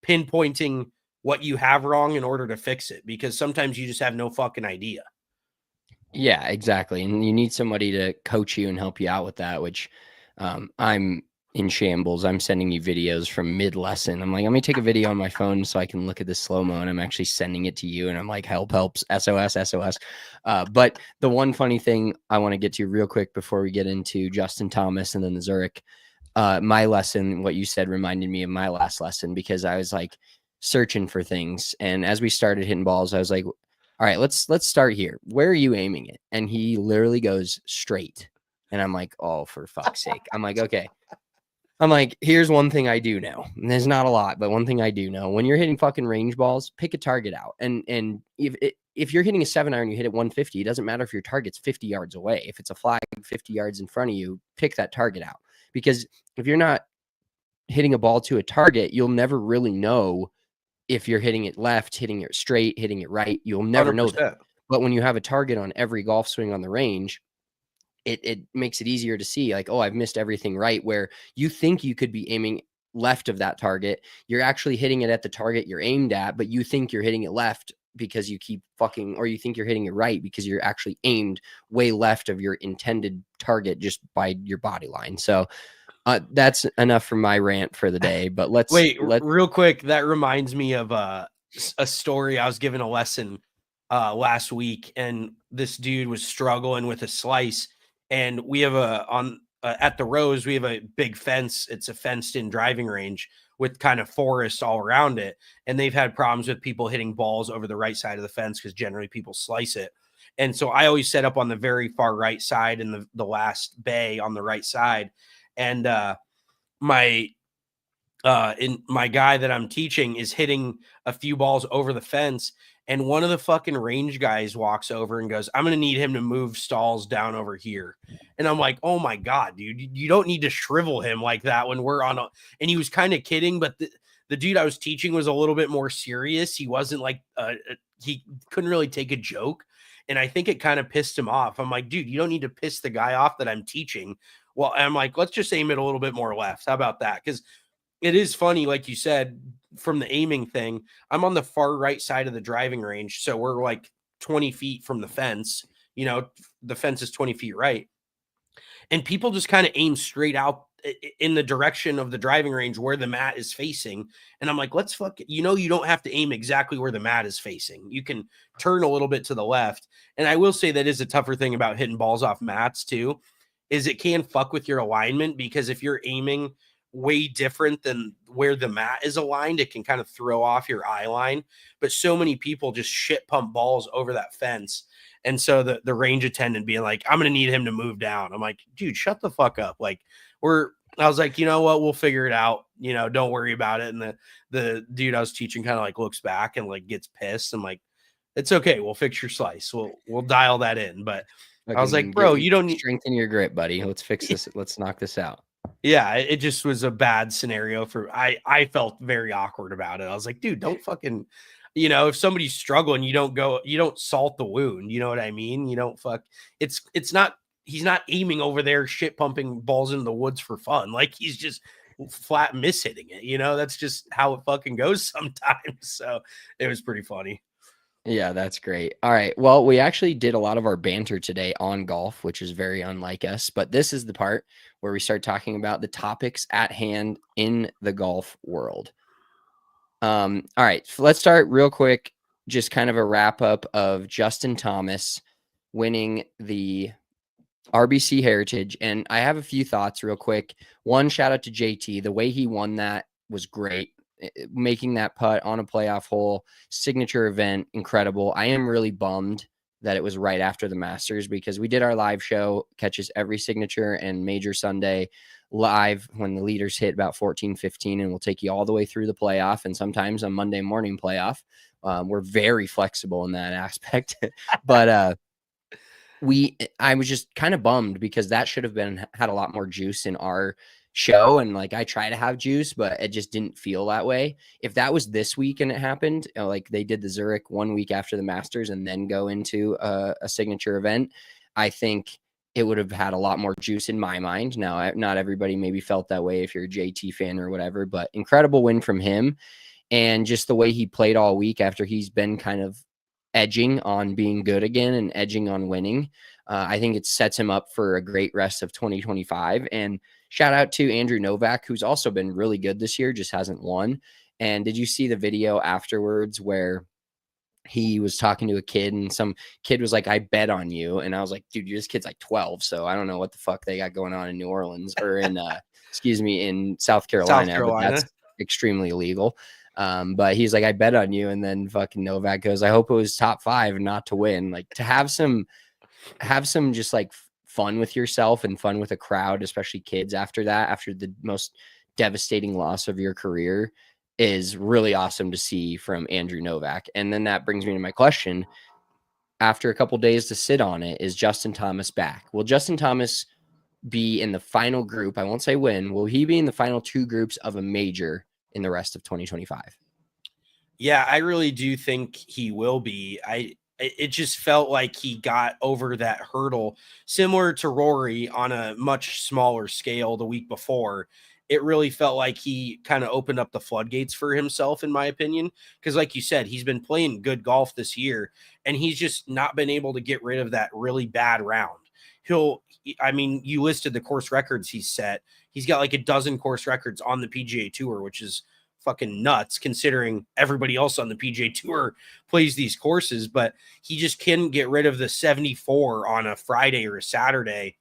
pinpointing what you have wrong in order to fix it, because sometimes you just have no fucking idea. Yeah, exactly. And you need somebody to coach you and help you out with that, which I'm in shambles. I'm sending you videos from mid-lesson. I'm like, let me take a video on my phone so I can look at the slow-mo, and I'm actually sending it to you. And I'm like, helps, SOS, SOS. But the one funny thing I want to get to real quick before we get into Justin Thomas and then the Zurich, my lesson, what you said reminded me of my last lesson, because I was like searching for things. And as we started hitting balls, I was like, all right, let's start here. Where are you aiming it? And he literally goes straight. And I'm like, oh, for fuck's sake. I'm like, okay. I'm like, here's one thing I do know. And there's not a lot, but one thing I do know. When you're hitting fucking range balls, pick a target out. And if you're hitting a 7-iron, you hit it 150, it doesn't matter if your target's 50 yards away. If it's a flag 50 yards in front of you, pick that target out. Because if you're not hitting a ball to a target, you'll never really know if you're hitting it left, hitting it straight, hitting it right. You'll never 100%. Know that. But when you have a target on every golf swing on the range, it makes it easier to see, like, oh, I've missed everything right, where you think you could be aiming left of that target. You're actually hitting it at the target you're aimed at, but you think you're hitting it left because you keep fucking, or you think you're hitting it right because you're actually aimed way left of your intended target just by your body line. So that's enough for my rant for the day, but let's real quick. That reminds me of a story. I was given a lesson last week, and this dude was struggling with a slice, and we have at the Rose, we have a big fence. It's a fenced in driving range with kind of forest all around it. And they've had problems with people hitting balls over the right side of the fence, because generally people slice it. And so I always set up on the very far right side in the last bay on the right side. And my guy that I'm teaching is hitting a few balls over the fence, and one of the fucking range guys walks over and goes, I'm going to need him to move stalls down over here. And I'm like, oh my God, dude, you don't need to shrivel him like that when we're on and he was kind of kidding, but the dude I was teaching was a little bit more serious. He wasn't like, he couldn't really take a joke. And I think it kind of pissed him off. I'm like, dude, you don't need to piss the guy off that I'm teaching. Well, I'm like, let's just aim it a little bit more left. How about that? Because it is funny, like you said, from the aiming thing, I'm on the far right side of the driving range. So we're like 20 feet from the fence. The fence is 20 feet right. And people just kind of aim straight out in the direction of the driving range where the mat is facing. And I'm like, let's you don't have to aim exactly where the mat is facing. You can turn a little bit to the left. And I will say that is a tougher thing about hitting balls off mats too, is it can fuck with your alignment, because if you're aiming way different than where the mat is aligned, it can kind of throw off your eye line. But so many people just shit pump balls over that fence. And so the range attendant being like, I'm going to need him to move down. I'm like, dude, shut the fuck up. Like I was like, you know what? We'll figure it out. Don't worry about it. And the dude I was teaching kind of like looks back and like gets pissed. I'm like, it's okay. We'll fix your slice. We'll dial that in. But I was like, bro, you don't need strengthen your grip, buddy. Let's fix this. Let's knock this out. Yeah, it just was a bad scenario I felt very awkward about it. I was like, dude, don't fucking, if somebody's struggling, you don't salt the wound. You know what I mean? You don't he's not aiming over there, shit pumping balls into the woods for fun. Like, he's just flat mishitting it. That's just how it fucking goes sometimes. So it was pretty funny. Yeah, that's great. All right. Well, we actually did a lot of our banter today on golf, which is very unlike us. But this is the part where we start talking about the topics at hand in the golf world. All right. So let's start real quick. Just kind of a wrap up of Justin Thomas winning the RBC Heritage. And I have a few thoughts real quick. One, shout out to JT. The way he won that was great. Making that putt on a playoff hole, signature event, incredible. I am really bummed that it was right after the Masters, because we did our live show, catches every signature and major Sunday live when the leaders hit about 14, 15, and we'll take you all the way through the playoff, and sometimes a Monday morning playoff. We're very flexible in that aspect. But I was just kind of bummed, because that should have had a lot more juice in our show, and like I try to have juice, but it just didn't feel that way. If that was this week and it happened, like they did the Zurich 1 week after the Masters and then go into a signature event, I think it would have had a lot more juice in my mind. Now, not everybody maybe felt that way if you're a JT fan or whatever, but incredible win from him. And just the way he played all week after he's been kind of edging on being good again and edging on winning. I think it sets him up for a great rest of 2025. And shout out to Andrew Novak, who's also been really good this year, just hasn't won. And did you see the video afterwards where he was talking to a kid and some kid was like, I bet on you. And I was like, dude, this kid's like 12. So I don't know what the fuck they got going on in New Orleans or in, in South Carolina, but that's extremely illegal. But he's like, I bet on you. And then fucking Novak goes, I hope it was top 5 and not to win. Like to have some just like fun with yourself and fun with a crowd, especially kids after the most devastating loss of your career, is really awesome to see from Andrew Novak. And then that brings me to my question. After a couple days to sit on it, is Justin Thomas back? Will Justin Thomas be in the final group? I won't say win. Will he be in the final 2 groups of a major in the rest of 2025? Yeah, I really do think he will be. It just felt like he got over that hurdle, similar to Rory on a much smaller scale the week before. It really felt like he kind of opened up the floodgates for himself, in my opinion. Because like you said, he's been playing good golf this year, and he's just not been able to get rid of that really bad round. You listed the course records he's set. He's got like a dozen course records on the PGA Tour, which is fucking nuts considering everybody else on the PGA Tour plays these courses, but he just couldn't get rid of the 74 on a Friday or a Saturday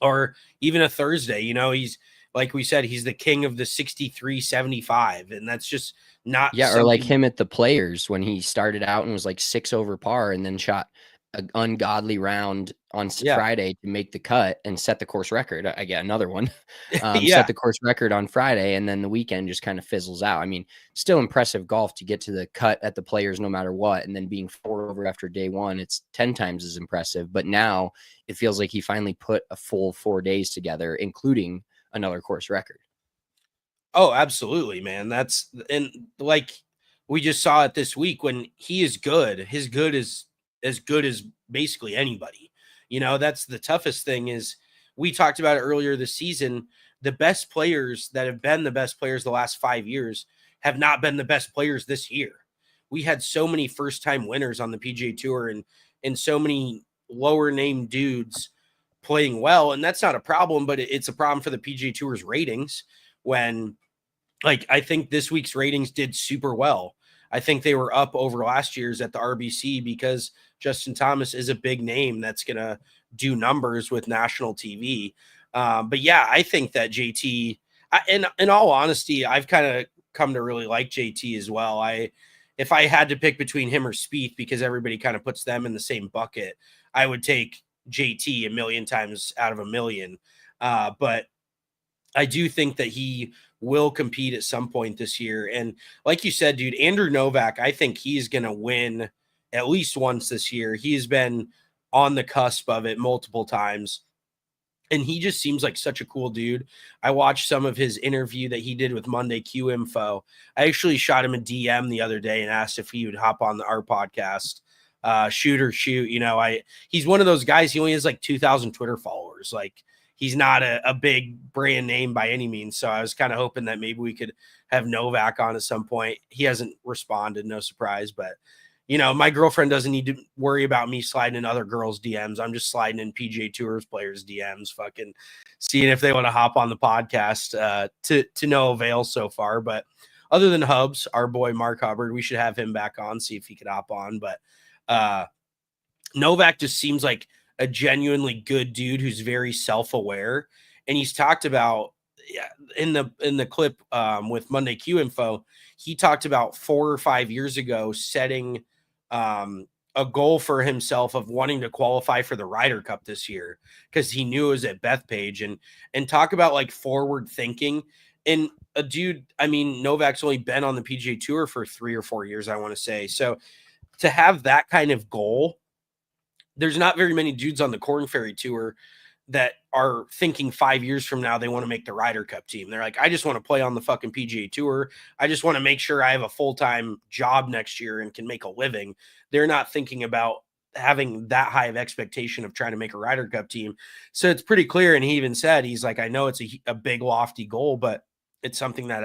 or even a Thursday. He's, like we said, he's the king of the 63-75, and that's just not or like him at the Players when he started out and was like 6 over par and then shot an ungodly round on Friday to make the cut and set the course record. I get another one. Set the course record on Friday, and then the weekend just kind of fizzles out. I mean, still impressive golf to get to the cut at the Players no matter what, and then being 4 over after day 1, it's 10 times as impressive. But now it feels like he finally put a full 4 days together, including another course record. Oh, absolutely, man. And like we just saw it this week when he is good, his good is as good as basically anybody. That's the toughest thing. Is we talked about it earlier this season. The best players that have been the best players the last 5 years have not been the best players this year. We had so many first-time winners on the PGA Tour and so many lower name dudes playing well. And that's not a problem, but it's a problem for the PGA Tour's ratings when, like, I think this week's ratings did super well. I think they were up over last year's at the RBC because Justin Thomas is a big name that's going to do numbers with national TV. But yeah, I think that JT, in all honesty, I've kind of come to really like JT as well. If I had to pick between him or Spieth, because everybody kind of puts them in the same bucket, I would take JT a million times out of a million. But I do think that he will compete at some point this year. And like you said, dude, Andrew Novak, I think he's going to win at least once this year. He's been on the cusp of it multiple times. And he just seems like such a cool dude. I watched some of his interview that he did with Monday Q Info. I actually shot him a DM the other day and asked if he would hop on our podcast. Shoot or shoot. He's one of those guys. He only has like 2,000 Twitter followers. Like, he's not a big brand name by any means. So I was kind of hoping that maybe we could have Novak on at some point. He hasn't responded, no surprise, but my girlfriend doesn't need to worry about me sliding in other girls' DMs. I'm just sliding in PGA Tours players' DMs, fucking seeing if they want to hop on the podcast to no avail so far. But other than Hubs, our boy Mark Hubbard, we should have him back on, see if he could hop on. But Novak just seems like a genuinely good dude who's very self-aware. And he's talked about in the clip with Monday Q Info, he talked about 4 or 5 years ago setting a goal for himself of wanting to qualify for the Ryder Cup this year because he knew it was at Bethpage, and talk about like forward thinking. And a dude, I mean, Novak's only been on the PGA Tour for 3 or 4 years, I want to say. So to have that kind of goal, there's not very many dudes on the Korn Ferry Tour that are thinking 5 years from now they want to make the Ryder Cup team. They're like, I just want to play on the fucking PGA Tour. I just want to make sure I have a full-time job next year and can make a living. They're not thinking about having that high of expectation of trying to make a Ryder Cup team. So it's pretty clear. And he even said, he's like, I know it's a big lofty goal, but it's something that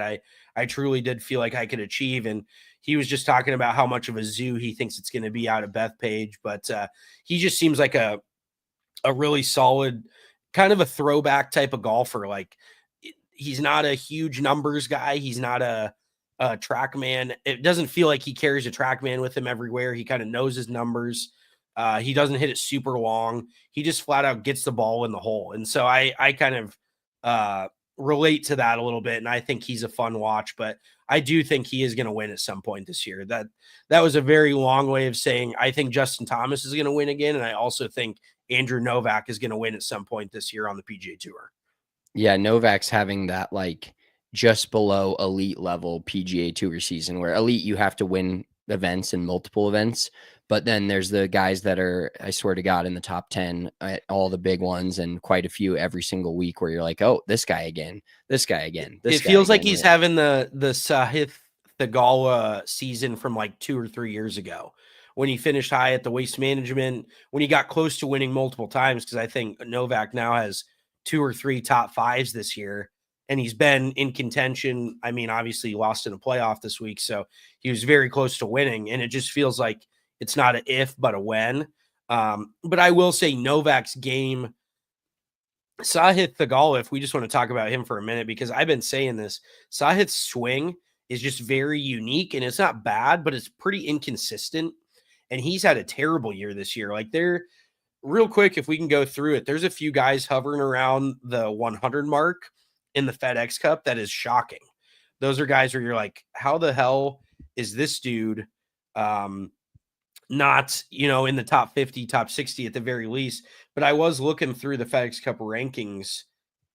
I truly did feel like I could achieve. And he was just talking about how much of a zoo he thinks it's going to be out of Bethpage, but he just seems like a really solid, kind of a throwback type of golfer. Like, he's not a huge numbers guy. He's not a track man. It doesn't feel like he carries a track man with him everywhere. He kind of knows his numbers. He doesn't hit it super long. He just flat out gets the ball in the hole. And so I kind of relate to that a little bit. And I think he's a fun watch, but I do think he is going to win at some point this year. That was a very long way of saying, I think Justin Thomas is going to win again. And I also think Andrew Novak is going to win at some point this year on the PGA Tour. Yeah, Novak's having that like just below elite level PGA Tour season, where elite you have to win events and multiple events, but then there's the guys that are, I swear to God, in the top 10 at all the big ones and quite a few every single week where you're like, oh, this guy again, this guy again. It feels like he's having the Sahith Theegala season from like 2 or 3 years ago, when he finished high at the Waste Management, when he got close to winning multiple times, because I think Novak now has 2 or 3 top fives this year, and he's been in contention. I mean, obviously he lost in a playoff this week, so he was very close to winning, and it just feels like it's not an if, but a when. But I will say Novak's game, Sahith Theegala, if we just want to talk about him for a minute, because I've been saying this, Sahith's swing is just very unique, and it's not bad, but it's pretty inconsistent. And he's had a terrible year this year. Like, real quick, if we can go through it, there's a few guys hovering around the 100 mark in the FedEx Cup that is shocking. Those are guys where you're like, how the hell is this dude not, in the top 50, top 60 at the very least? But I was looking through the FedEx Cup rankings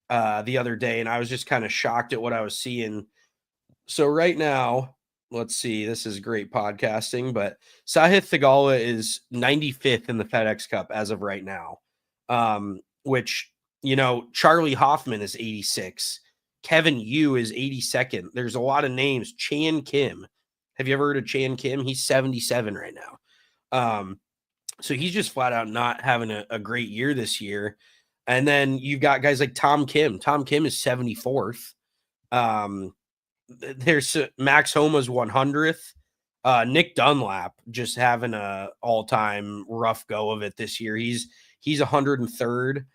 the other day, and I was just kind of shocked at what I was seeing. So right now, let's see, this is great podcasting, but Sahith Theegala is 95th in the FedEx Cup as of right now, which, Charlie Hoffman is 86. Kevin Yu is 82nd. There's a lot of names. Chan Kim. Have you ever heard of Chan Kim? He's 77 right now. So he's just flat out not having a great year this year. And then you've got guys like Tom Kim. Tom Kim is 74th. There's Max Homa's 100th. Nick Dunlap just having a all-time rough go of it this year. He's 103rd.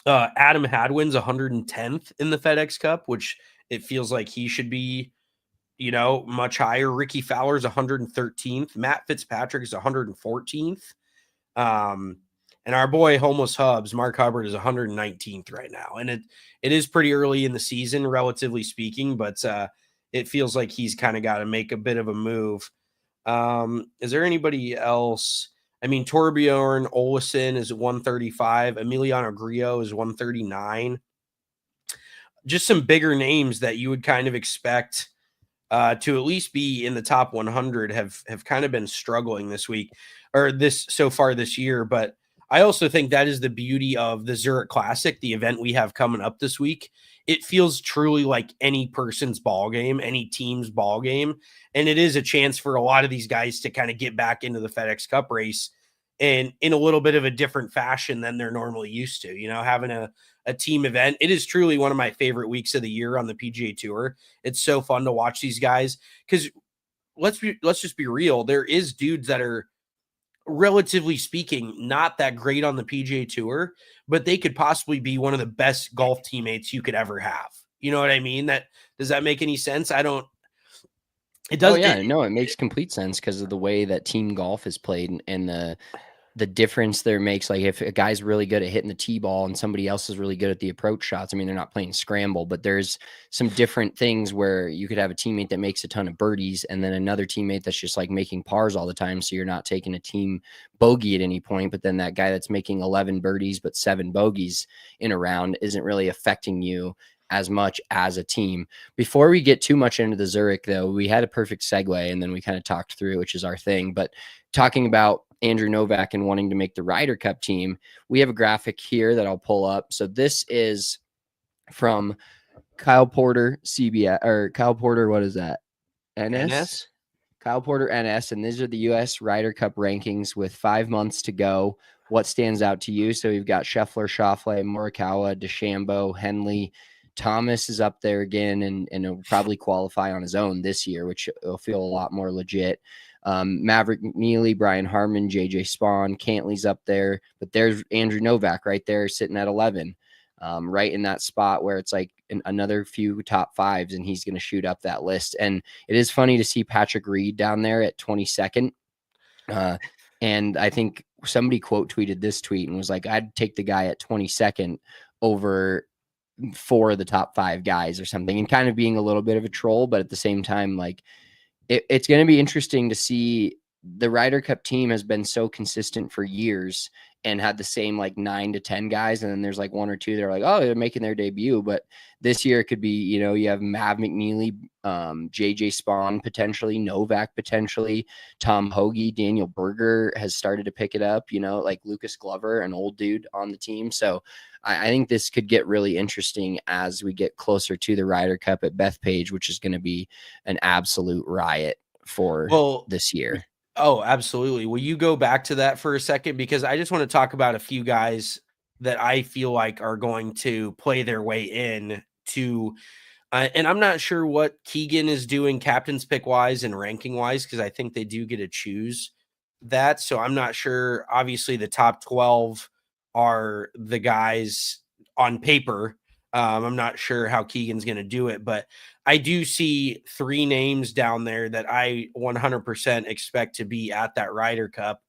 Adam Hadwin's 110th in the FedEx Cup, which it feels like he should be, much higher. Ricky Fowler's 113th. Matt Fitzpatrick is 114th. And our boy Homeless Hubs, Mark Hubbard, is 119th right now. And it is pretty early in the season, relatively speaking, but it feels like he's kind of got to make a bit of a move. Is there anybody else? I mean, Torbjorn Olesen is 135. Emiliano Grillo is 139. Just some bigger names that you would kind of expect to at least be in the top 100 have kind of been struggling this week, or so far this year. But I also think that is the beauty of the Zurich Classic, the event we have coming up this week. It feels truly like any person's ball game, any team's ball game. And it is a chance for a lot of these guys to kind of get back into the FedEx Cup race and in a little bit of a different fashion than they're normally used to, having a team event. It is truly one of my favorite weeks of the year on the PGA Tour. It's so fun to watch these guys, because let's just be real. There is dudes that are, relatively speaking, not that great on the PGA Tour, but they could possibly be one of the best golf teammates you could ever have. You know what I mean? Does that make any sense? It does. Oh, yeah, no, it makes complete sense because of the way that team golf is played and the difference there makes. Like, if a guy's really good at hitting the tee ball and somebody else is really good at the approach shots, I mean, they're not playing scramble, but there's some different things where you could have a teammate that makes a ton of birdies and then another teammate that's just like making pars all the time. So you're not taking a team bogey at any point, but then that guy that's making 11 birdies, but 7 bogeys in a round isn't really affecting you as much as a team. Before we get too much into the Zurich, though, we had a perfect segue, and then we kind of talked through it, which is our thing. But talking about Andrew Novak and wanting to make the Ryder Cup team, we have a graphic here that I'll pull up. So this is from Kyle Porter CBS, or Kyle Porter, what is that? NS? Kyle Porter NS, and these are the U.S. Ryder Cup rankings with 5 months to go. What stands out to you? So we've got Scheffler, Schauffele, Morikawa, DeChambeau, Henley. Thomas is up there again, and he'll probably qualify on his own this year, which will feel a lot more legit. Maverick McNeely, Brian Harman, JJ Spawn, Cantley's up there, but there's Andrew Novak right there sitting at 11, right in that spot where it's like another few top fives, and he's going to shoot up that list. And it is funny to see Patrick Reed down there at 22nd. And I think somebody quote tweeted this tweet and was like, I'd take the guy at 22nd over 4 of the top 5 guys or something, and kind of being a little bit of a troll, but at the same time, like it's going to be interesting to see. The Ryder Cup team has been so consistent for years and had the same like 9 to 10 guys. And then there's like 1 or 2 that are like, oh, they're making their debut. But this year it could be, you have Mav McNeely, JJ Spawn, potentially Novak, potentially Tom Hoagie, Daniel Berger has started to pick it up, like Lucas Glover, an old dude on the team. So I think this could get really interesting as we get closer to the Ryder Cup at Bethpage, which is going to be an absolute riot for this year. Oh, absolutely. Will you go back to that for a second? Because I just want to talk about a few guys that I feel like are going to play their way in to, and I'm not sure what Keegan is doing captain's pick wise and ranking wise, because I think they do get to choose that. So I'm not sure. Obviously, the top 12 are the guys on paper. I'm not sure how Keegan's going to do it, but I do see 3 names down there that I 100% expect to be at that Ryder Cup.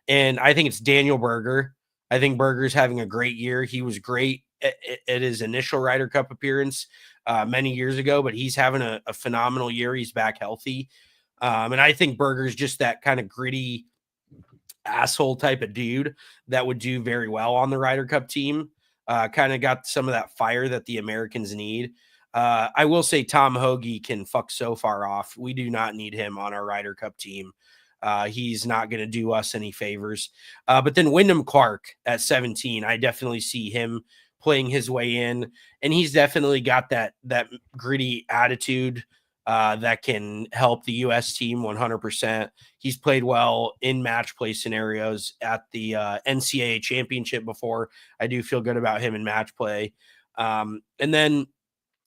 And I think it's Daniel Berger. I think Berger's having a great year. He was great at his initial Ryder Cup appearance many years ago, but he's having a phenomenal year. He's back healthy. And I think Berger's just that kind of gritty asshole type of dude that would do very well on the Ryder Cup team. Kind of got some of that fire that the Americans need. I will say Tom Hoagie can fuck so far off. We do not need him on our Ryder Cup team. He's not going to do us any favors. But then Wyndham Clark at 17, I definitely see him playing his way in, and he's definitely got that gritty attitude that can help the U.S. team 100%. He's played well in match play scenarios at the NCAA championship before. I do feel good about him in match play. And then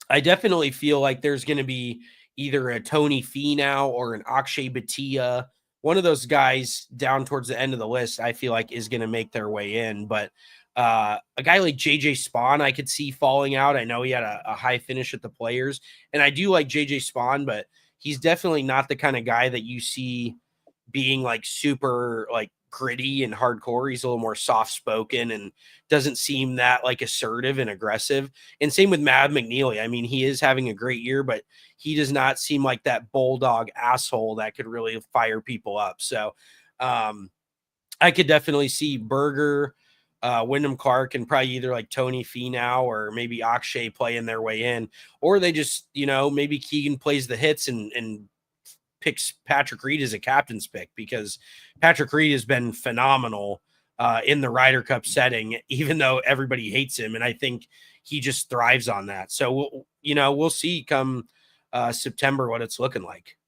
I definitely feel like there's going to be either a Tony Finau or an Akshay Bhatia. One of those guys down towards the end of the list, I feel like is going to make their way in. But a guy like JJ Spawn, I could see falling out. I know he had a high finish at the Players, and I do like JJ Spawn, but he's definitely not the kind of guy that you see being like super like gritty and hardcore. He's a little more soft spoken and doesn't seem that like assertive and aggressive. And same with Mav McNeely. I mean, he is having a great year, but he does not seem like that bulldog asshole that could really fire people up. So I could definitely see Berger, Wyndham Clark, and probably either like Tony Finau or maybe Akshay playing their way in, or they just, maybe Keegan plays the hits and picks Patrick Reed as a captain's pick, because Patrick Reed has been phenomenal in the Ryder Cup setting, even though everybody hates him. And I think he just thrives on that. So, we'll see come September what it's looking like.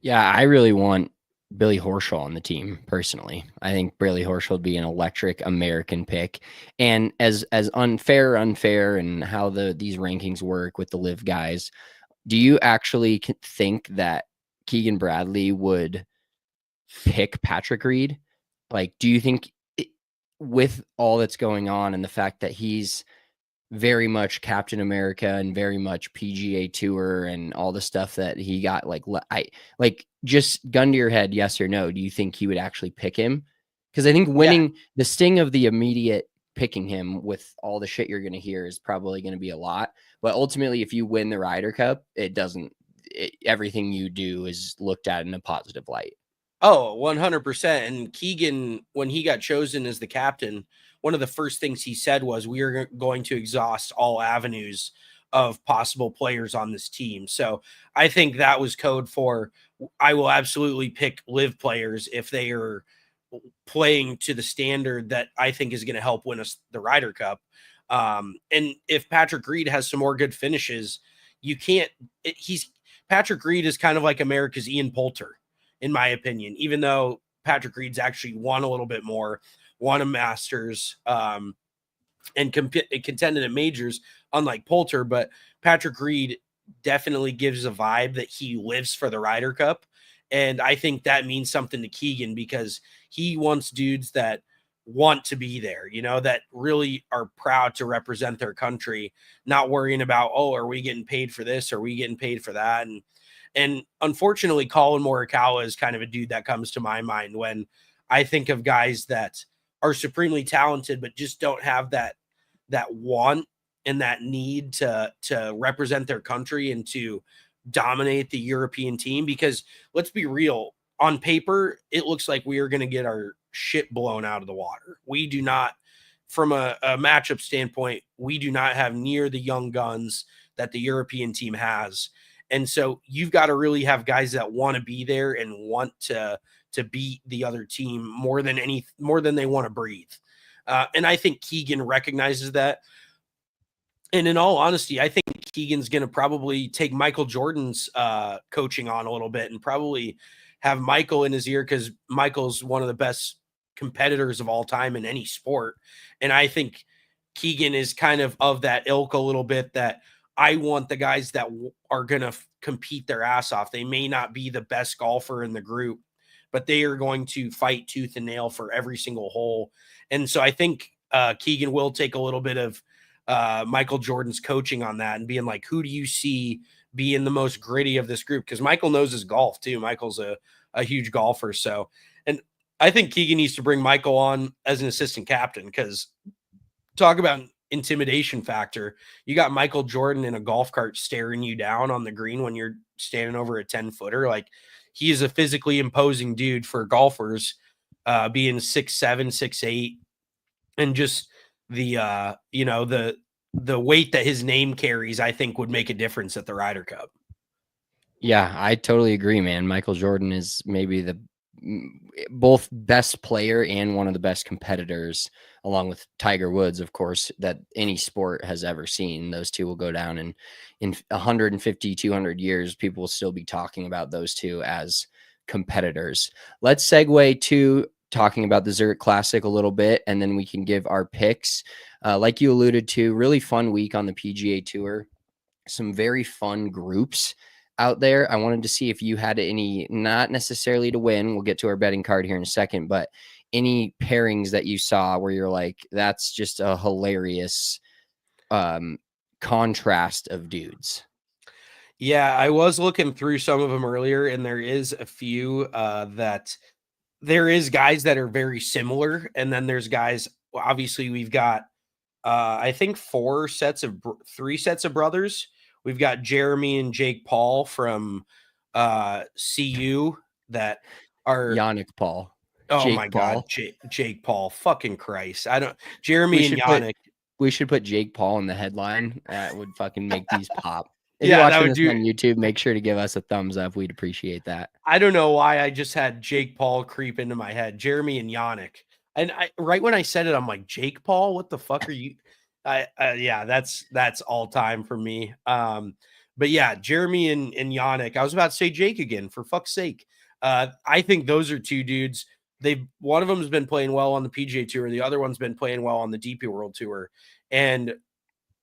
Yeah, I really want Billy Horschel on the team personally. I think Billy Horschel would be an electric American pick. And as unfair and how these rankings work with the live guys, do you actually think that Keegan Bradley would pick Patrick Reed? Like, do you think with all that's going on and the fact that he's very much Captain America and very much PGA Tour and all the stuff that he got, just gun to your head, yes or no, do you think he would actually pick him? Because I think winning the sting of the immediate picking him with all the shit you're going to hear is probably going to be a lot. But ultimately, if you win the Ryder Cup, everything you do is looked at in a positive light. Oh, 100%. And Keegan, when he got chosen as the captain, one of the first things he said was, we are going to exhaust all avenues of possible players on this team. So I think that was code for I will absolutely pick live players if they are playing to the standard that I think is going to help win us the Ryder Cup. And if Patrick Reed has some more good finishes, you can't. Patrick Reed is kind of like America's Ian Poulter, in my opinion. Even though Patrick Reed's actually won a little bit more, won a Masters, and contended at majors, unlike Poulter. But Patrick Reed definitely gives a vibe that he lives for the Ryder Cup. And I think that means something to Keegan because he wants dudes that want to be there, that really are proud to represent their country, not worrying about, oh, are we getting paid for this? Are we getting paid for that? And unfortunately, Colin Morikawa is kind of a dude that comes to my mind when I think of guys that are supremely talented, but just don't have that want and that need to represent their country and to dominate the European team. Because let's be real, on paper, it looks like we are going to get our shit blown out of the water. We do not, from a matchup standpoint, we do not have near the young guns that the European team has. And so you've got to really have guys that want to be there and want to beat the other team more than they want to breathe. And I think Keegan recognizes that. And in all honesty, I think Keegan's going to probably take Michael Jordan's coaching on a little bit and probably have Michael in his ear because Michael's one of the best competitors of all time in any sport. And I think Keegan is kind of that ilk a little bit, that I want the guys that are going to compete their ass off. They may not be the best golfer in the group, but they are going to fight tooth and nail for every single hole. And so I think Keegan will take a little bit of Michael Jordan's coaching on that and being like, who do you see being the most gritty of this group? Because Michael knows his golf too. Michael's a huge golfer. So, and I think Keegan needs to bring Michael on as an assistant captain because talk about intimidation factor. You got Michael Jordan in a golf cart staring you down on the green when you're standing over a 10-footer. Like, he is a physically imposing dude for golfers, being 6'7", 6'8", and just the weight that his name carries, I think would make a difference at the Ryder Cup. Yeah, I totally agree, man. Michael Jordan is maybe the both best player and one of the best competitors, along with Tiger Woods, of course, that any sport has ever seen. Those two will go down, and in 150, 200 years, people will still be talking about those two as competitors. Let's segue to talking about the Zurich Classic a little bit, and then we can give our picks. Like you alluded to, really fun week on the PGA Tour. Some very fun groups out there. I wanted to see if you had any, not necessarily to win, we'll get to our betting card here in a second, but any pairings that you saw where you're like, that's just a hilarious contrast of dudes. Yeah, I was looking through some of them earlier, and there is a few that there is guys that are very similar, and then there's guys, obviously we've got I think 3 sets of brothers. We've got Jeremy and Jake Paul from CU that are Yannick Paul. Oh Jake my Paul. God, Jake Paul, fucking Christ. Jeremy and Yannick. We should put Jake Paul in the headline. That would fucking make these pop. If Yeah, you're watching this on YouTube, make sure to give us a thumbs up. We'd appreciate that. I don't know why I just had Jake Paul creep into my head. Jeremy and Yannick. And right when I said it, I'm like, Jake Paul, what the fuck are you? Yeah, that's all time for me. But yeah, Jeremy and Yannick. I was about to say Jake again, for fuck's sake. I think those are two dudes. One of them has been playing well on the PGA Tour. The other one's been playing well on the DP World Tour. And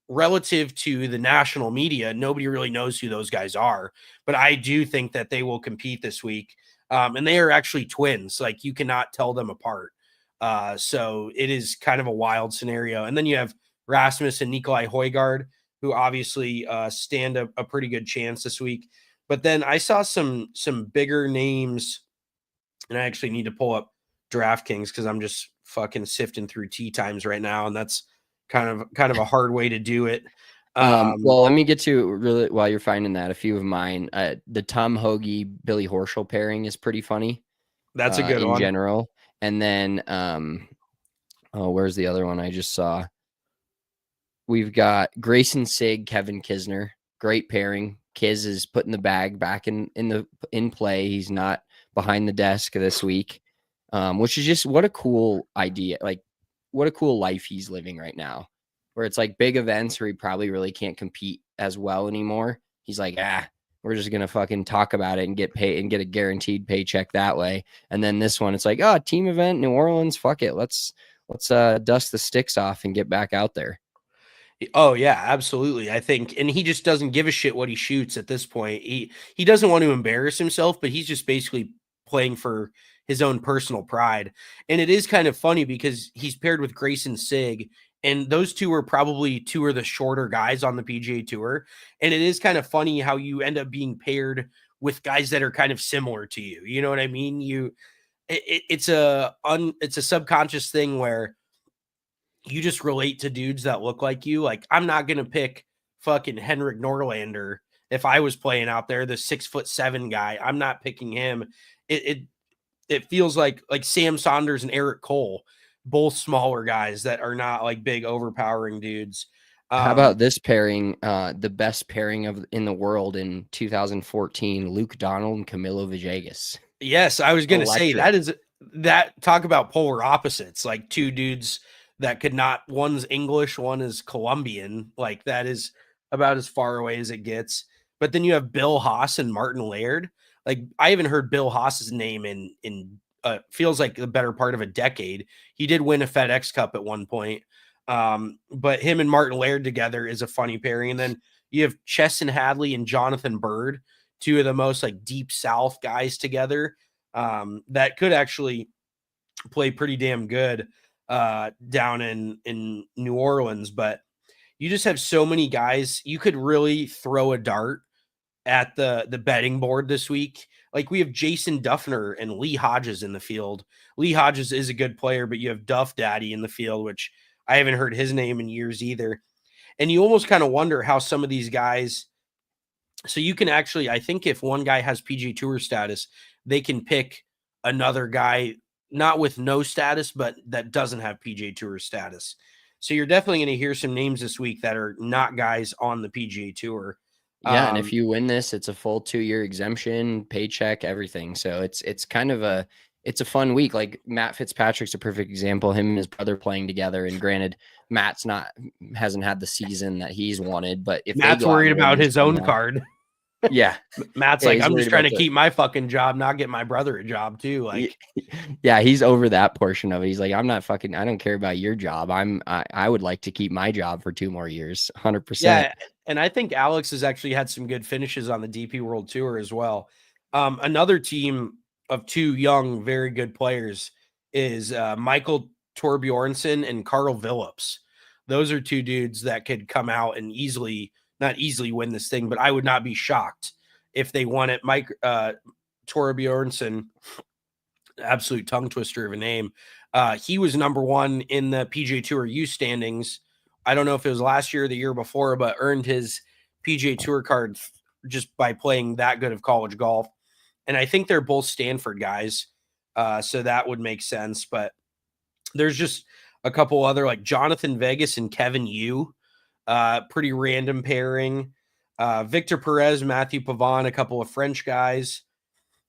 relative to the national media, nobody really knows who those guys are. But I do think that they will compete this week. And they are actually twins. Like, you cannot tell them apart. So it is kind of a wild scenario. And then you have Rasmus and Nikolai Højgaard, who obviously stand a pretty good chance this week. But then I saw some bigger names, and I actually need to pull up DraftKings because I'm just fucking sifting through tee times right now, and that's kind of a hard way to do it. Well, let me get to, really, while you're finding that, a few of mine. The Tom Hoagie Billy Horschel pairing is pretty funny. That's a good in one. general. And then where's the other one I just saw? We've got Grayson Sig, Kevin Kisner. Great pairing. Kiz is putting the bag back in play. He's not behind the desk this week, which is just what a cool idea. Like, what a cool life he's living right now, where it's like big events where he probably really can't compete as well anymore. He's like, we're just gonna fucking talk about it and get paid and get a guaranteed paycheck that way. And then this one, it's like, oh, team event, New Orleans, fuck it, let's dust the sticks off and get back out there. Oh yeah, absolutely. I think, and he just doesn't give a shit what he shoots at this point. He doesn't want to embarrass himself, but he's just basically playing for his own personal pride. And it is kind of funny because he's paired with Grayson Sig, and those two are probably two of the shorter guys on the PGA Tour. And it is kind of funny how you end up being paired with guys that are kind of similar to you. You know what I mean? It's a subconscious thing where you just relate to dudes that look like you. Like, I'm not gonna pick fucking Henrik Norlander if I was playing out there, the 6'7" guy. I'm not picking him. It feels like Sam Saunders and Eric Cole, both smaller guys that are not like big overpowering dudes. How about this pairing? The best pairing in the world in 2014: Luke Donald and Camilo Villegas. Yes, I was gonna say Electric. that. Talk about polar opposites, like two dudes that could not. One's English, one is Colombian. Like, that is about as far away as it gets. But then you have Bill Haas and Martin Laird. Like, I haven't heard Bill Haas's name in feels like the better part of a decade. He did win a FedEx Cup at one point. But him and Martin Laird together is a funny pairing. And then you have Chesson Hadley and Jonathan Bird, two of the most like deep South guys together, that could actually play pretty damn good down in New Orleans. But you just have so many guys. You could really throw a dart at the betting board this week. Like, we have Jason Duffner and Lee Hodges in the field. Lee Hodges is a good player, but you have Duff Daddy in the field, which I haven't heard his name in years either. And you almost kind of wonder how some of these guys. So you can actually, I think if one guy has PGA Tour status, they can pick another guy, not with no status, but that doesn't have PGA Tour status. So you're definitely going to hear some names this week that are not guys on the PGA Tour. Yeah, and if you win this, it's a full 2-year exemption, paycheck, everything. So it's kind of a fun week. Like, Matt Fitzpatrick's a perfect example. Him and his brother playing together. And granted, Matt's hasn't had the season that he's wanted. But if Matt's worried about his own card. Yeah. Matt's like, I'm just trying to keep my fucking job, not get my brother a job too. Like, yeah, he's over that portion of it. He's like, I don't care about your job. I would like to keep my job for 2 more years. 100%. Yeah. And I think Alex has actually had some good finishes on the DP World Tour as well. Another team of 2 young, very good players is Michael Torbjornsen and Carl Phillips. Those are 2 dudes that could come out and not easily win this thing, but I would not be shocked if they won it. Mike Torbjornsen, absolute tongue twister of a name. He was number 1 in the PGA Tour U standings. I don't know if it was last year or the year before, but earned his PGA Tour card just by playing that good of college golf. And I think they're both Stanford guys, so that would make sense. But there's just a couple other, like Jonathan Vegas and Kevin Yu, pretty random pairing. Victor Perez, Matthew Pavon, a couple of French guys.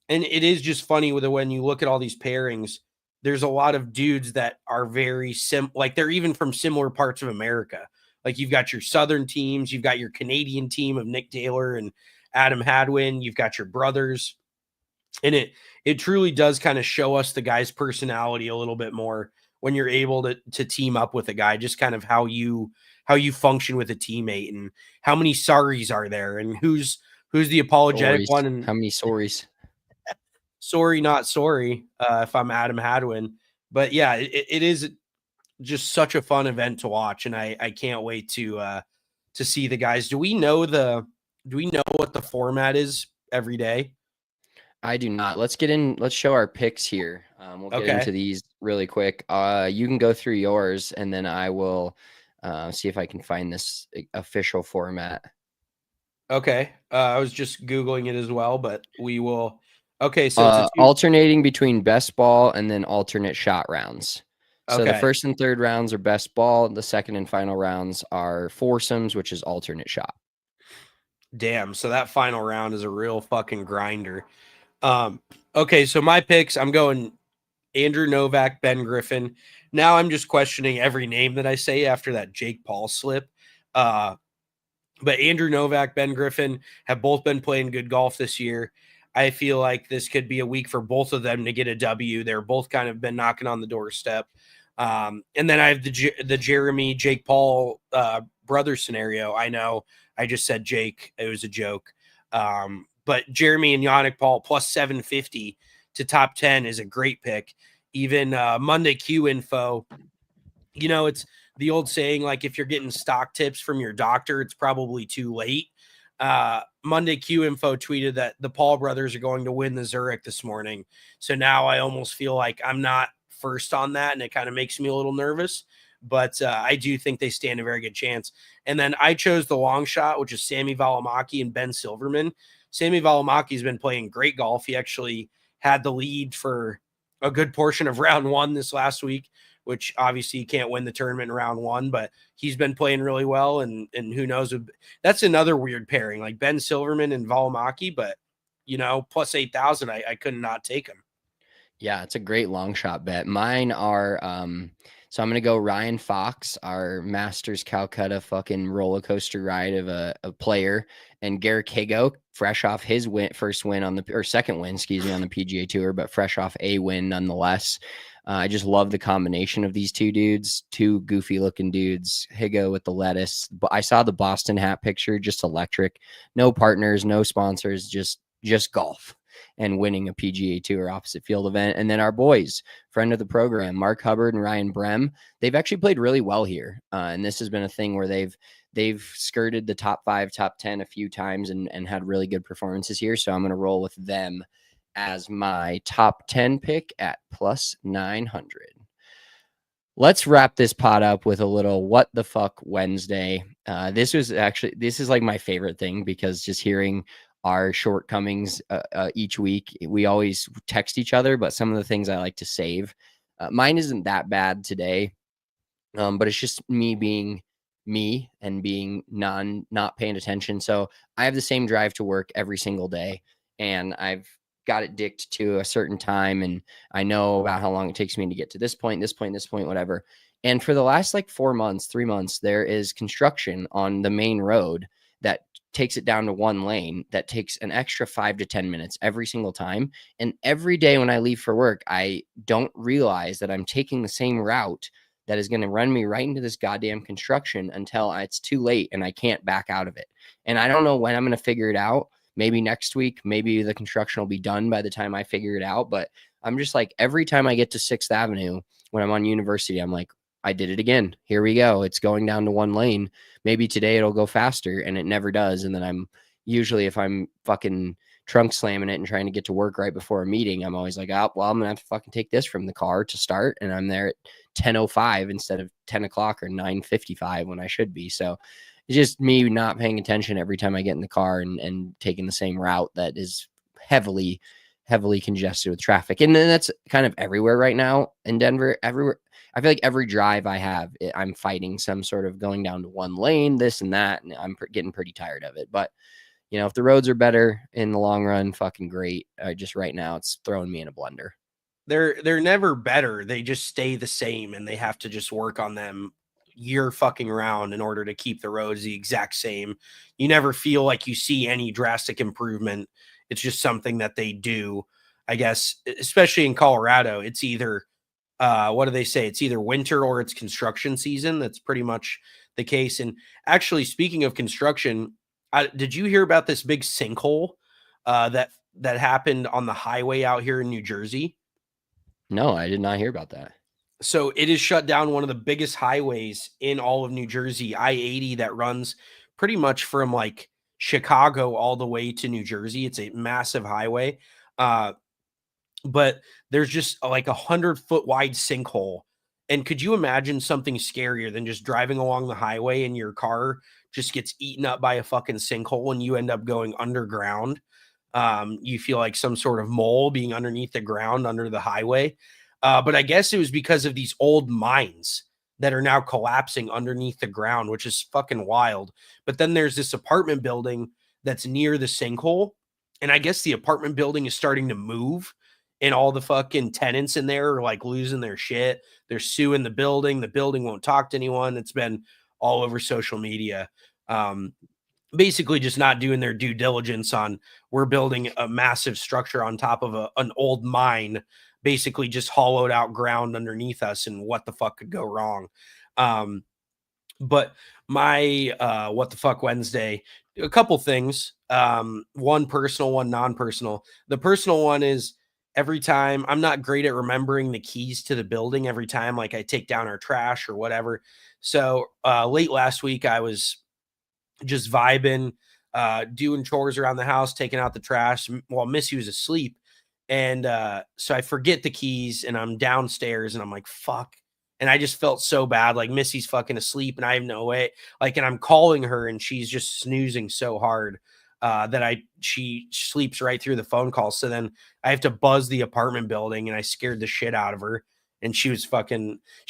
And it is just funny when you look at all these pairings, there's a lot of dudes that are very like they're even from similar parts of America. Like, you've got your Southern teams, you've got your Canadian team of Nick Taylor and Adam Hadwin, you've got your brothers. And it truly does kind of show us the guy's personality a little bit more when you're able to team up with a guy, just kind of how you function with a teammate and how many sorries are there and who's the apologetic one and how many sorries. Sorry, not sorry, if I'm Adam Hadwin. But yeah, it is just such a fun event to watch, and I can't wait to see the guys. Do we know what the format is every day? I do not. Let's show our picks here. We'll get into these really quick. You can go through yours, and then I will see if I can find this official format. Okay. I was just Googling it as well, but we will. Okay, so alternating between best ball and then alternate shot rounds. So the Okay. first and third rounds are best ball. The second and final rounds are foursomes, which is alternate shot. Damn. So that final round is a real fucking grinder. Okay. So my picks, I'm going Andrew Novak, Ben Griffin. Now I'm just questioning every name that I say after that Jake Paul slip. But Andrew Novak, Ben Griffin have both been playing good golf this year. I feel like this could be a week for both of them to get a W. They're both kind of been knocking on the doorstep. And then I have the Jeremy Jake Paul brother scenario. I know I just said Jake; it was a joke. But Jeremy and Yannick Paul plus 750 to top 10 is a great pick. Even Monday Q info, it's the old saying, like if you're getting stock tips from your doctor, it's probably too late. Monday Q info tweeted that the Paul brothers are going to win the Zurich this morning. So now I almost feel like I'm not first on that, and it kind of makes me a little nervous. But I do think they stand a very good chance. And then I chose the long shot, which is Sammy Valimaki and Ben Silverman. Sammy Valimaki's been playing great golf. He actually had the lead for a good portion of round one this last week, which obviously you can't win the tournament in round one, but he's been playing really well. And who knows, that's another weird pairing, like Ben Silverman and Valimaki, but plus 8,000, I could not take him. Yeah, it's a great long shot bet. Mine are so I'm gonna go Ryan Fox, our Masters Calcutta fucking roller coaster ride of a player, and Garrick Higo, fresh off his first win on second win, excuse me, on the PGA Tour, but fresh off a win nonetheless. I just love the combination of these two dudes, two goofy looking dudes. Higo with the lettuce. But I saw the Boston hat picture, just electric. No partners, no sponsors, just golf and winning a PGA Tour opposite field event. And then our boys, friend of the program, Mark Hubbard and Ryan Brem, they've actually played really well here. And this has been a thing where they've skirted the top 5, top 10 a few times and had really good performances here. So I'm going to roll with them as my top 10 pick at plus 900. Let's wrap this pot up with a little what the fuck Wednesday. This is like my favorite thing, because just hearing our shortcomings each week, we always text each other, but some of the things I like to save. Mine isn't that bad today, but it's just me being me and being not paying attention. So I have the same drive to work every single day, and I've got it dicked to a certain time, and I know about how long it takes me to get to this point, whatever. And for the last like 3 months, there is construction on the main road that takes it down to one lane that takes an extra 5 to 10 minutes every single time. And every day when I leave for work, I don't realize that I'm taking the same route that is going to run me right into this goddamn construction until it's too late and I can't back out of it. And I don't know when I'm going to figure it out. Maybe next week, maybe the construction will be done by the time I figure it out. But I'm just like, every time I get to 6th Avenue when I'm on University, I'm like, I did it again. Here we go. It's going down to one lane. Maybe today it'll go faster, and it never does. And then I'm usually, if I'm fucking trunk slamming it and trying to get to work right before a meeting, I'm always like, oh, well, I'm gonna have to fucking take this from the car to start, and I'm there at 10:05 instead of 10 o'clock or 9:55 when I should be. So it's just me not paying attention every time I get in the car and taking the same route that is heavily congested with traffic. And then that's kind of everywhere right now in Denver. Everywhere, I feel like every drive I have, I'm fighting some sort of going down to one lane, this and that, and I'm getting pretty tired of it. But if the roads are better in the long run, fucking great. Just right now, it's throwing me in a blender. They're never better. They just stay the same, and they have to just work on them year fucking round in order to keep the roads the exact same. You never feel like you see any drastic improvement. It's just something that they do, I guess, especially in Colorado. It's either what do they say? It's either winter or it's construction season. That's pretty much the case. And actually, speaking of construction, did you hear about this big sinkhole that happened on the highway out here in New Jersey? No, I did not hear about that. So it has shut down one of the biggest highways in all of New Jersey, I-80, that runs pretty much from like Chicago all the way to New Jersey. It's a massive highway. But there's just like 100-foot wide sinkhole. And could you imagine something scarier than just driving along the highway and your car just gets eaten up by a fucking sinkhole and you end up going underground? You feel like some sort of mole being underneath the ground under the highway. But I guess it was because of these old mines that are now collapsing underneath the ground, which is fucking wild. But then there's this apartment building that's near the sinkhole. And I guess the apartment building is starting to move, and all the fucking tenants in there are like losing their shit. They're suing the building. The building won't talk to anyone. It's been all over social media. Basically just not doing their due diligence on, we're building a massive structure on top of an old mine, basically just hollowed out ground underneath us, and what the fuck could go wrong. But my what the fuck Wednesday, a couple things. One personal, one non-personal. The personal one is, every time, I'm not great at remembering the keys to the building every time like I take down our trash or whatever. So late last week I was just vibing, doing chores around the house, taking out the trash while Missy was asleep. And so I forget the keys, and I'm downstairs, and I'm like, fuck. And I just felt so bad. Like, Missy's fucking asleep and I have no way. Like, and I'm calling her and she's just snoozing so hard that she sleeps right through the phone call. So then I have to buzz the apartment building, and I scared the shit out of her. And she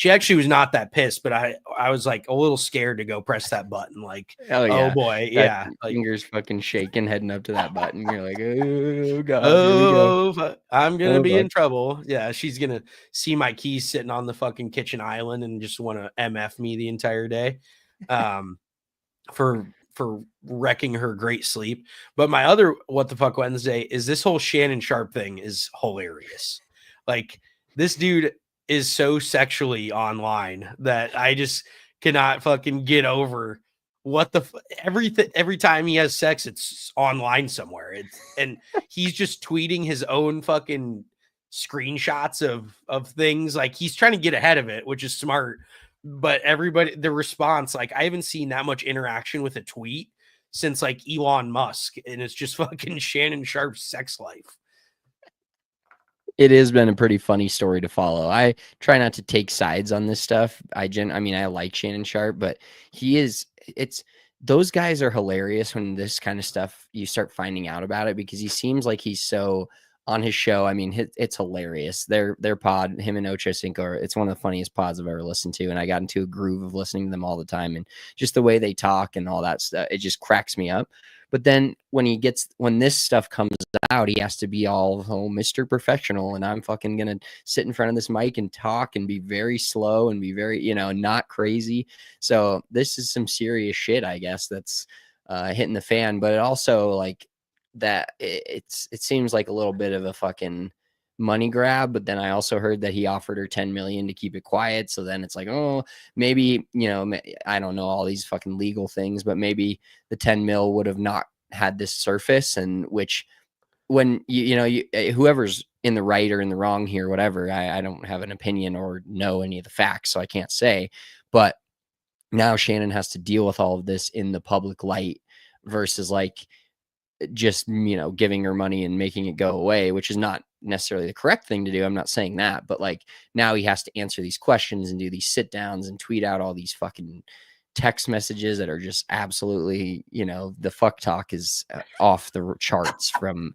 actually was not that pissed, but I was like a little scared to go press that button. Like, Oh, yeah. oh boy. That Yeah. Like, fingers fucking shaking heading up to that button. You're like, oh God, here we go. I'm going to Oh, be fuck. in trouble. Yeah. She's going to see my keys sitting on the fucking kitchen island and just want to MF me the entire day. For wrecking her great sleep. But my other what the fuck Wednesday is, this whole Shannon Sharp thing is hilarious. Like, this dude is so sexually online that I just cannot fucking get over what the every time he has sex, it's online somewhere. And he's just tweeting his own fucking screenshots of things. Like, he's trying to get ahead of it, which is smart. But everybody, the response, like, I haven't seen that much interaction with a tweet since like Elon Musk, and it's just fucking Shannon Sharp's sex life. It has been a pretty funny story to follow. I try not to take sides on this stuff. I mean, I like Shannon Sharp, but those guys are hilarious when this kind of stuff, you start finding out about it, because he seems like he's so on his show. I mean, it's hilarious. Their pod, him and Ocho Cinco, it's one of the funniest pods I've ever listened to. And I got into a groove of listening to them all the time. And just the way they talk and all that stuff, it just cracks me up. But then when this stuff comes out, he has to be all, oh, Mr. Professional. And I'm fucking going to sit in front of this mic and talk and be very slow and be very, not crazy. So this is some serious shit, I guess, that's hitting the fan. But it also, like, that it seems like a little bit of a fucking money grab. But then I also heard that he offered her 10 million to keep it quiet. So then it's like, oh, maybe, I don't know all these fucking legal things, but maybe the 10 mil would have not had this surface. And which, when whoever's in the right or in the wrong here, whatever, I don't have an opinion or know any of the facts, so I can't say. But now Shannon has to deal with all of this in the public light versus like just, giving her money and making it go away, which is not necessarily the correct thing to do. I'm not saying that, but like, now he has to answer these questions and do these sit downs and tweet out all these fucking text messages that are just absolutely, the fuck talk is off the charts from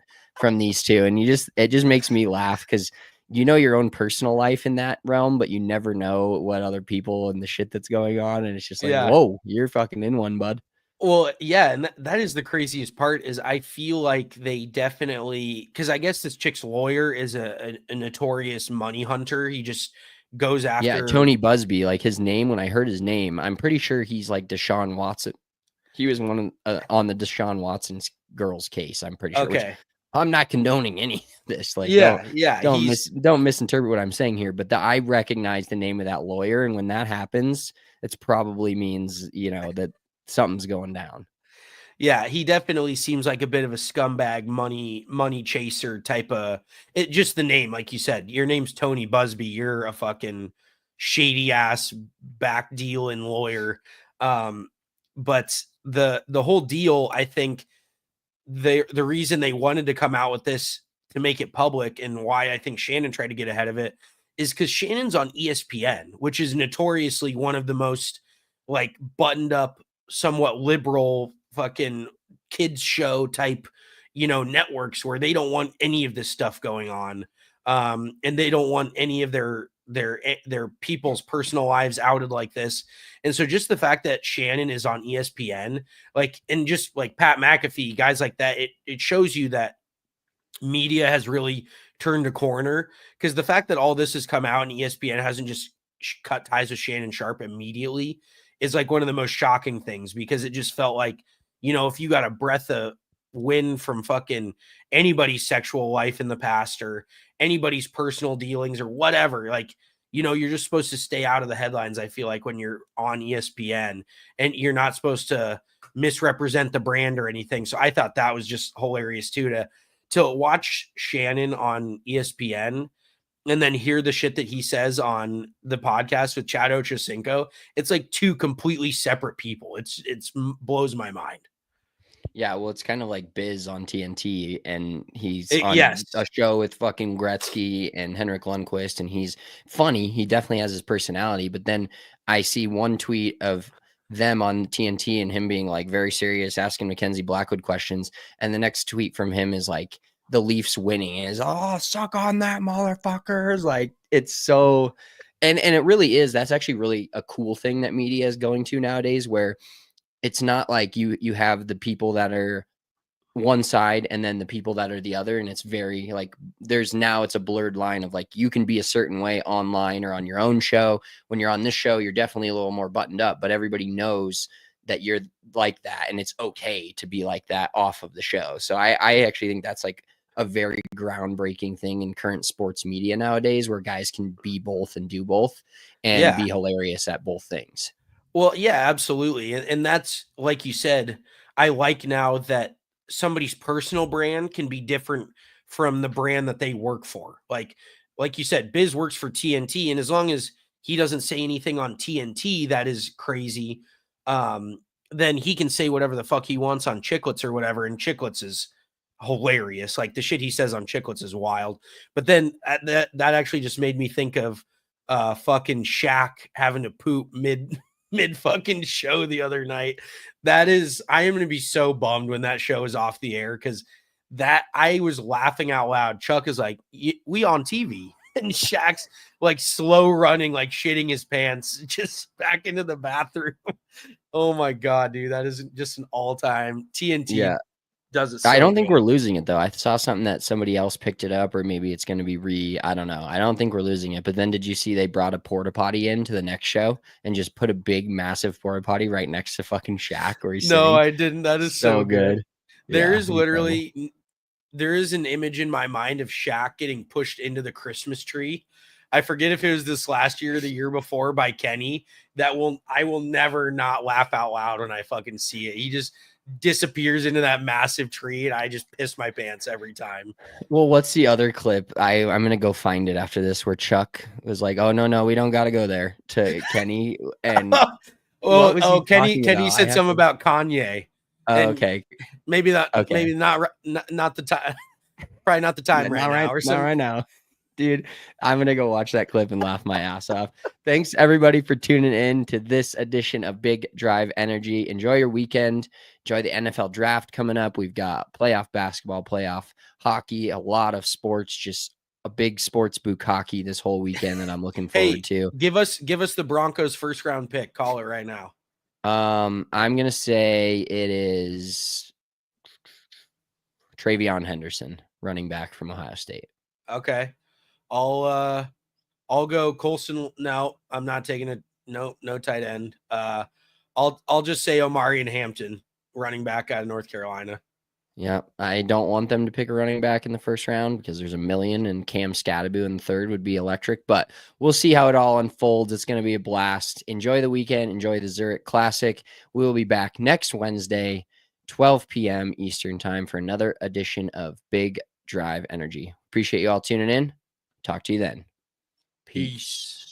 these two. And it just makes me laugh, because your own personal life in that realm, but you never know what other people and the shit that's going on. And it's just like, whoa, you're fucking in one, bud. Well, yeah, and that is the craziest part, is I feel like they definitely, because I guess this chick's lawyer is a notorious money hunter. He just goes after. Yeah, Tony Busby, like his name, when I heard his name, I'm pretty sure he's like Deshaun Watson. He was one on the Deshaun Watson's girls case, I'm pretty sure. Okay. I'm not condoning any of this. Like, don't misinterpret what I'm saying here, but I recognize the name of that lawyer. And when that happens, it probably means, that something's going down. Yeah, he definitely seems like a bit of a scumbag, money chaser type of it. Just the name, like you said, your name's Tony Busby. You're a fucking shady ass back dealing lawyer. But the whole deal, I think the reason they wanted to come out with this to make it public, and why I think Shannon tried to get ahead of it, is because Shannon's on ESPN, which is notoriously one of the most like buttoned up, somewhat liberal fucking kids show type, networks, where they don't want any of this stuff going on. and they don't want any of their people's personal lives outed like this. And so just the fact that Shannon is on ESPN, like, and just like Pat McAfee, guys like that, it shows you that media has really turned a corner, because the fact that all this has come out and ESPN hasn't just cut ties with Shannon Sharp immediately is like one of the most shocking things, because it just felt like, if you got a breath of wind from fucking anybody's sexual life in the past or anybody's personal dealings or whatever, like, you're just supposed to stay out of the headlines. I feel like when you're on ESPN, and you're not supposed to misrepresent the brand or anything. So I thought that was just hilarious too, to watch Shannon on ESPN and then hear the shit that he says on the podcast with Chad Ochocinco. It's like two completely separate people. It's blows my mind. Yeah, well, it's kind of like Biz on TNT, and he's on Yes. a show with fucking Gretzky and Henrik Lundqvist, and he's funny. He definitely has his personality, but then I see one tweet of them on TNT and him being like very serious, asking Mackenzie Blackwood questions, and the next tweet from him is like the Leafs winning is, oh, suck on that, motherfuckers. Like, it's so, and it really is. That's actually really a cool thing that media is going to nowadays, where it's not like you have the people that are one side and then the people that are the other. And it's very like, it's a blurred line of like, you can be a certain way online or on your own show. When you're on this show, you're definitely a little more buttoned up, but everybody knows that you're like that. And it's okay to be like that off of the show. So I actually think that's like a very groundbreaking thing in current sports media nowadays, where guys can be both and do both and be hilarious at both things. Well, yeah, absolutely. And that's, like you said, I like now that somebody's personal brand can be different from the brand that they work for. Like you said, Biz works for TNT, and as long as he doesn't say anything on TNT that is crazy, then he can say whatever the fuck he wants on Chicklets or whatever, and Chicklets is hilarious. Like, the shit he says on Chicklets is wild. But then that actually just made me think of fucking Shaq having to poop mid fucking show the other night. I am going to be so bummed when that show is off the air, because that I was laughing out loud. Chuck is like, we on TV, and Shaq's like slow running, like shitting his pants, just back into the bathroom. Oh my God, dude. That is just an all-time TNT. Yeah. Does it so I don't think good. we're losing it though. I saw something that somebody else picked it up, or maybe it's going to be I don't know. I don't think we're losing it. But then did you see they brought a porta potty into the next show and just put a big, massive porta potty right next to fucking Shaq where he's No, sitting? I didn't. That is so good. There is incredible. there is an image in my mind of Shaq getting pushed into the Christmas tree. I forget if it was this last year or the year before, by Kenny. I will never not laugh out loud when I fucking see it. He just disappears into that massive tree, and I just piss my pants every time. Well, what's the other clip? I'm gonna go find it after this, where Chuck was like, "Oh no, we don't got to go there," to Kenny. And what was he Kenny talking about? said something about Kanye. Okay, Maybe not. okay. Maybe not the time. Probably not the time right now. Or something. Not right now. Dude, I'm going to go watch that clip and laugh my ass off. Thanks, everybody, for tuning in to this edition of Big Drive Energy. Enjoy your weekend. Enjoy the NFL draft coming up. We've got playoff basketball, playoff hockey, a lot of sports, just a big sports bukkake this whole weekend that I'm looking forward to. Give us the Broncos first round pick. Call it right now. I'm going to say it is Travion Henderson, running back from Ohio State. Okay. I'll go Colson. No, I'm not taking no tight end. I'll just say Omari and Hampton, running back out of North Carolina. Yeah, I don't want them to pick a running back in the first round, because there's a million, and Cam Scatterby in the third would be electric, but we'll see how it all unfolds. It's going to be a blast. Enjoy the weekend. Enjoy the Zurich Classic. We will be back next Wednesday, 12 p.m. Eastern time, for another edition of Big Drive Energy. Appreciate you all tuning in. Talk to you then. Peace.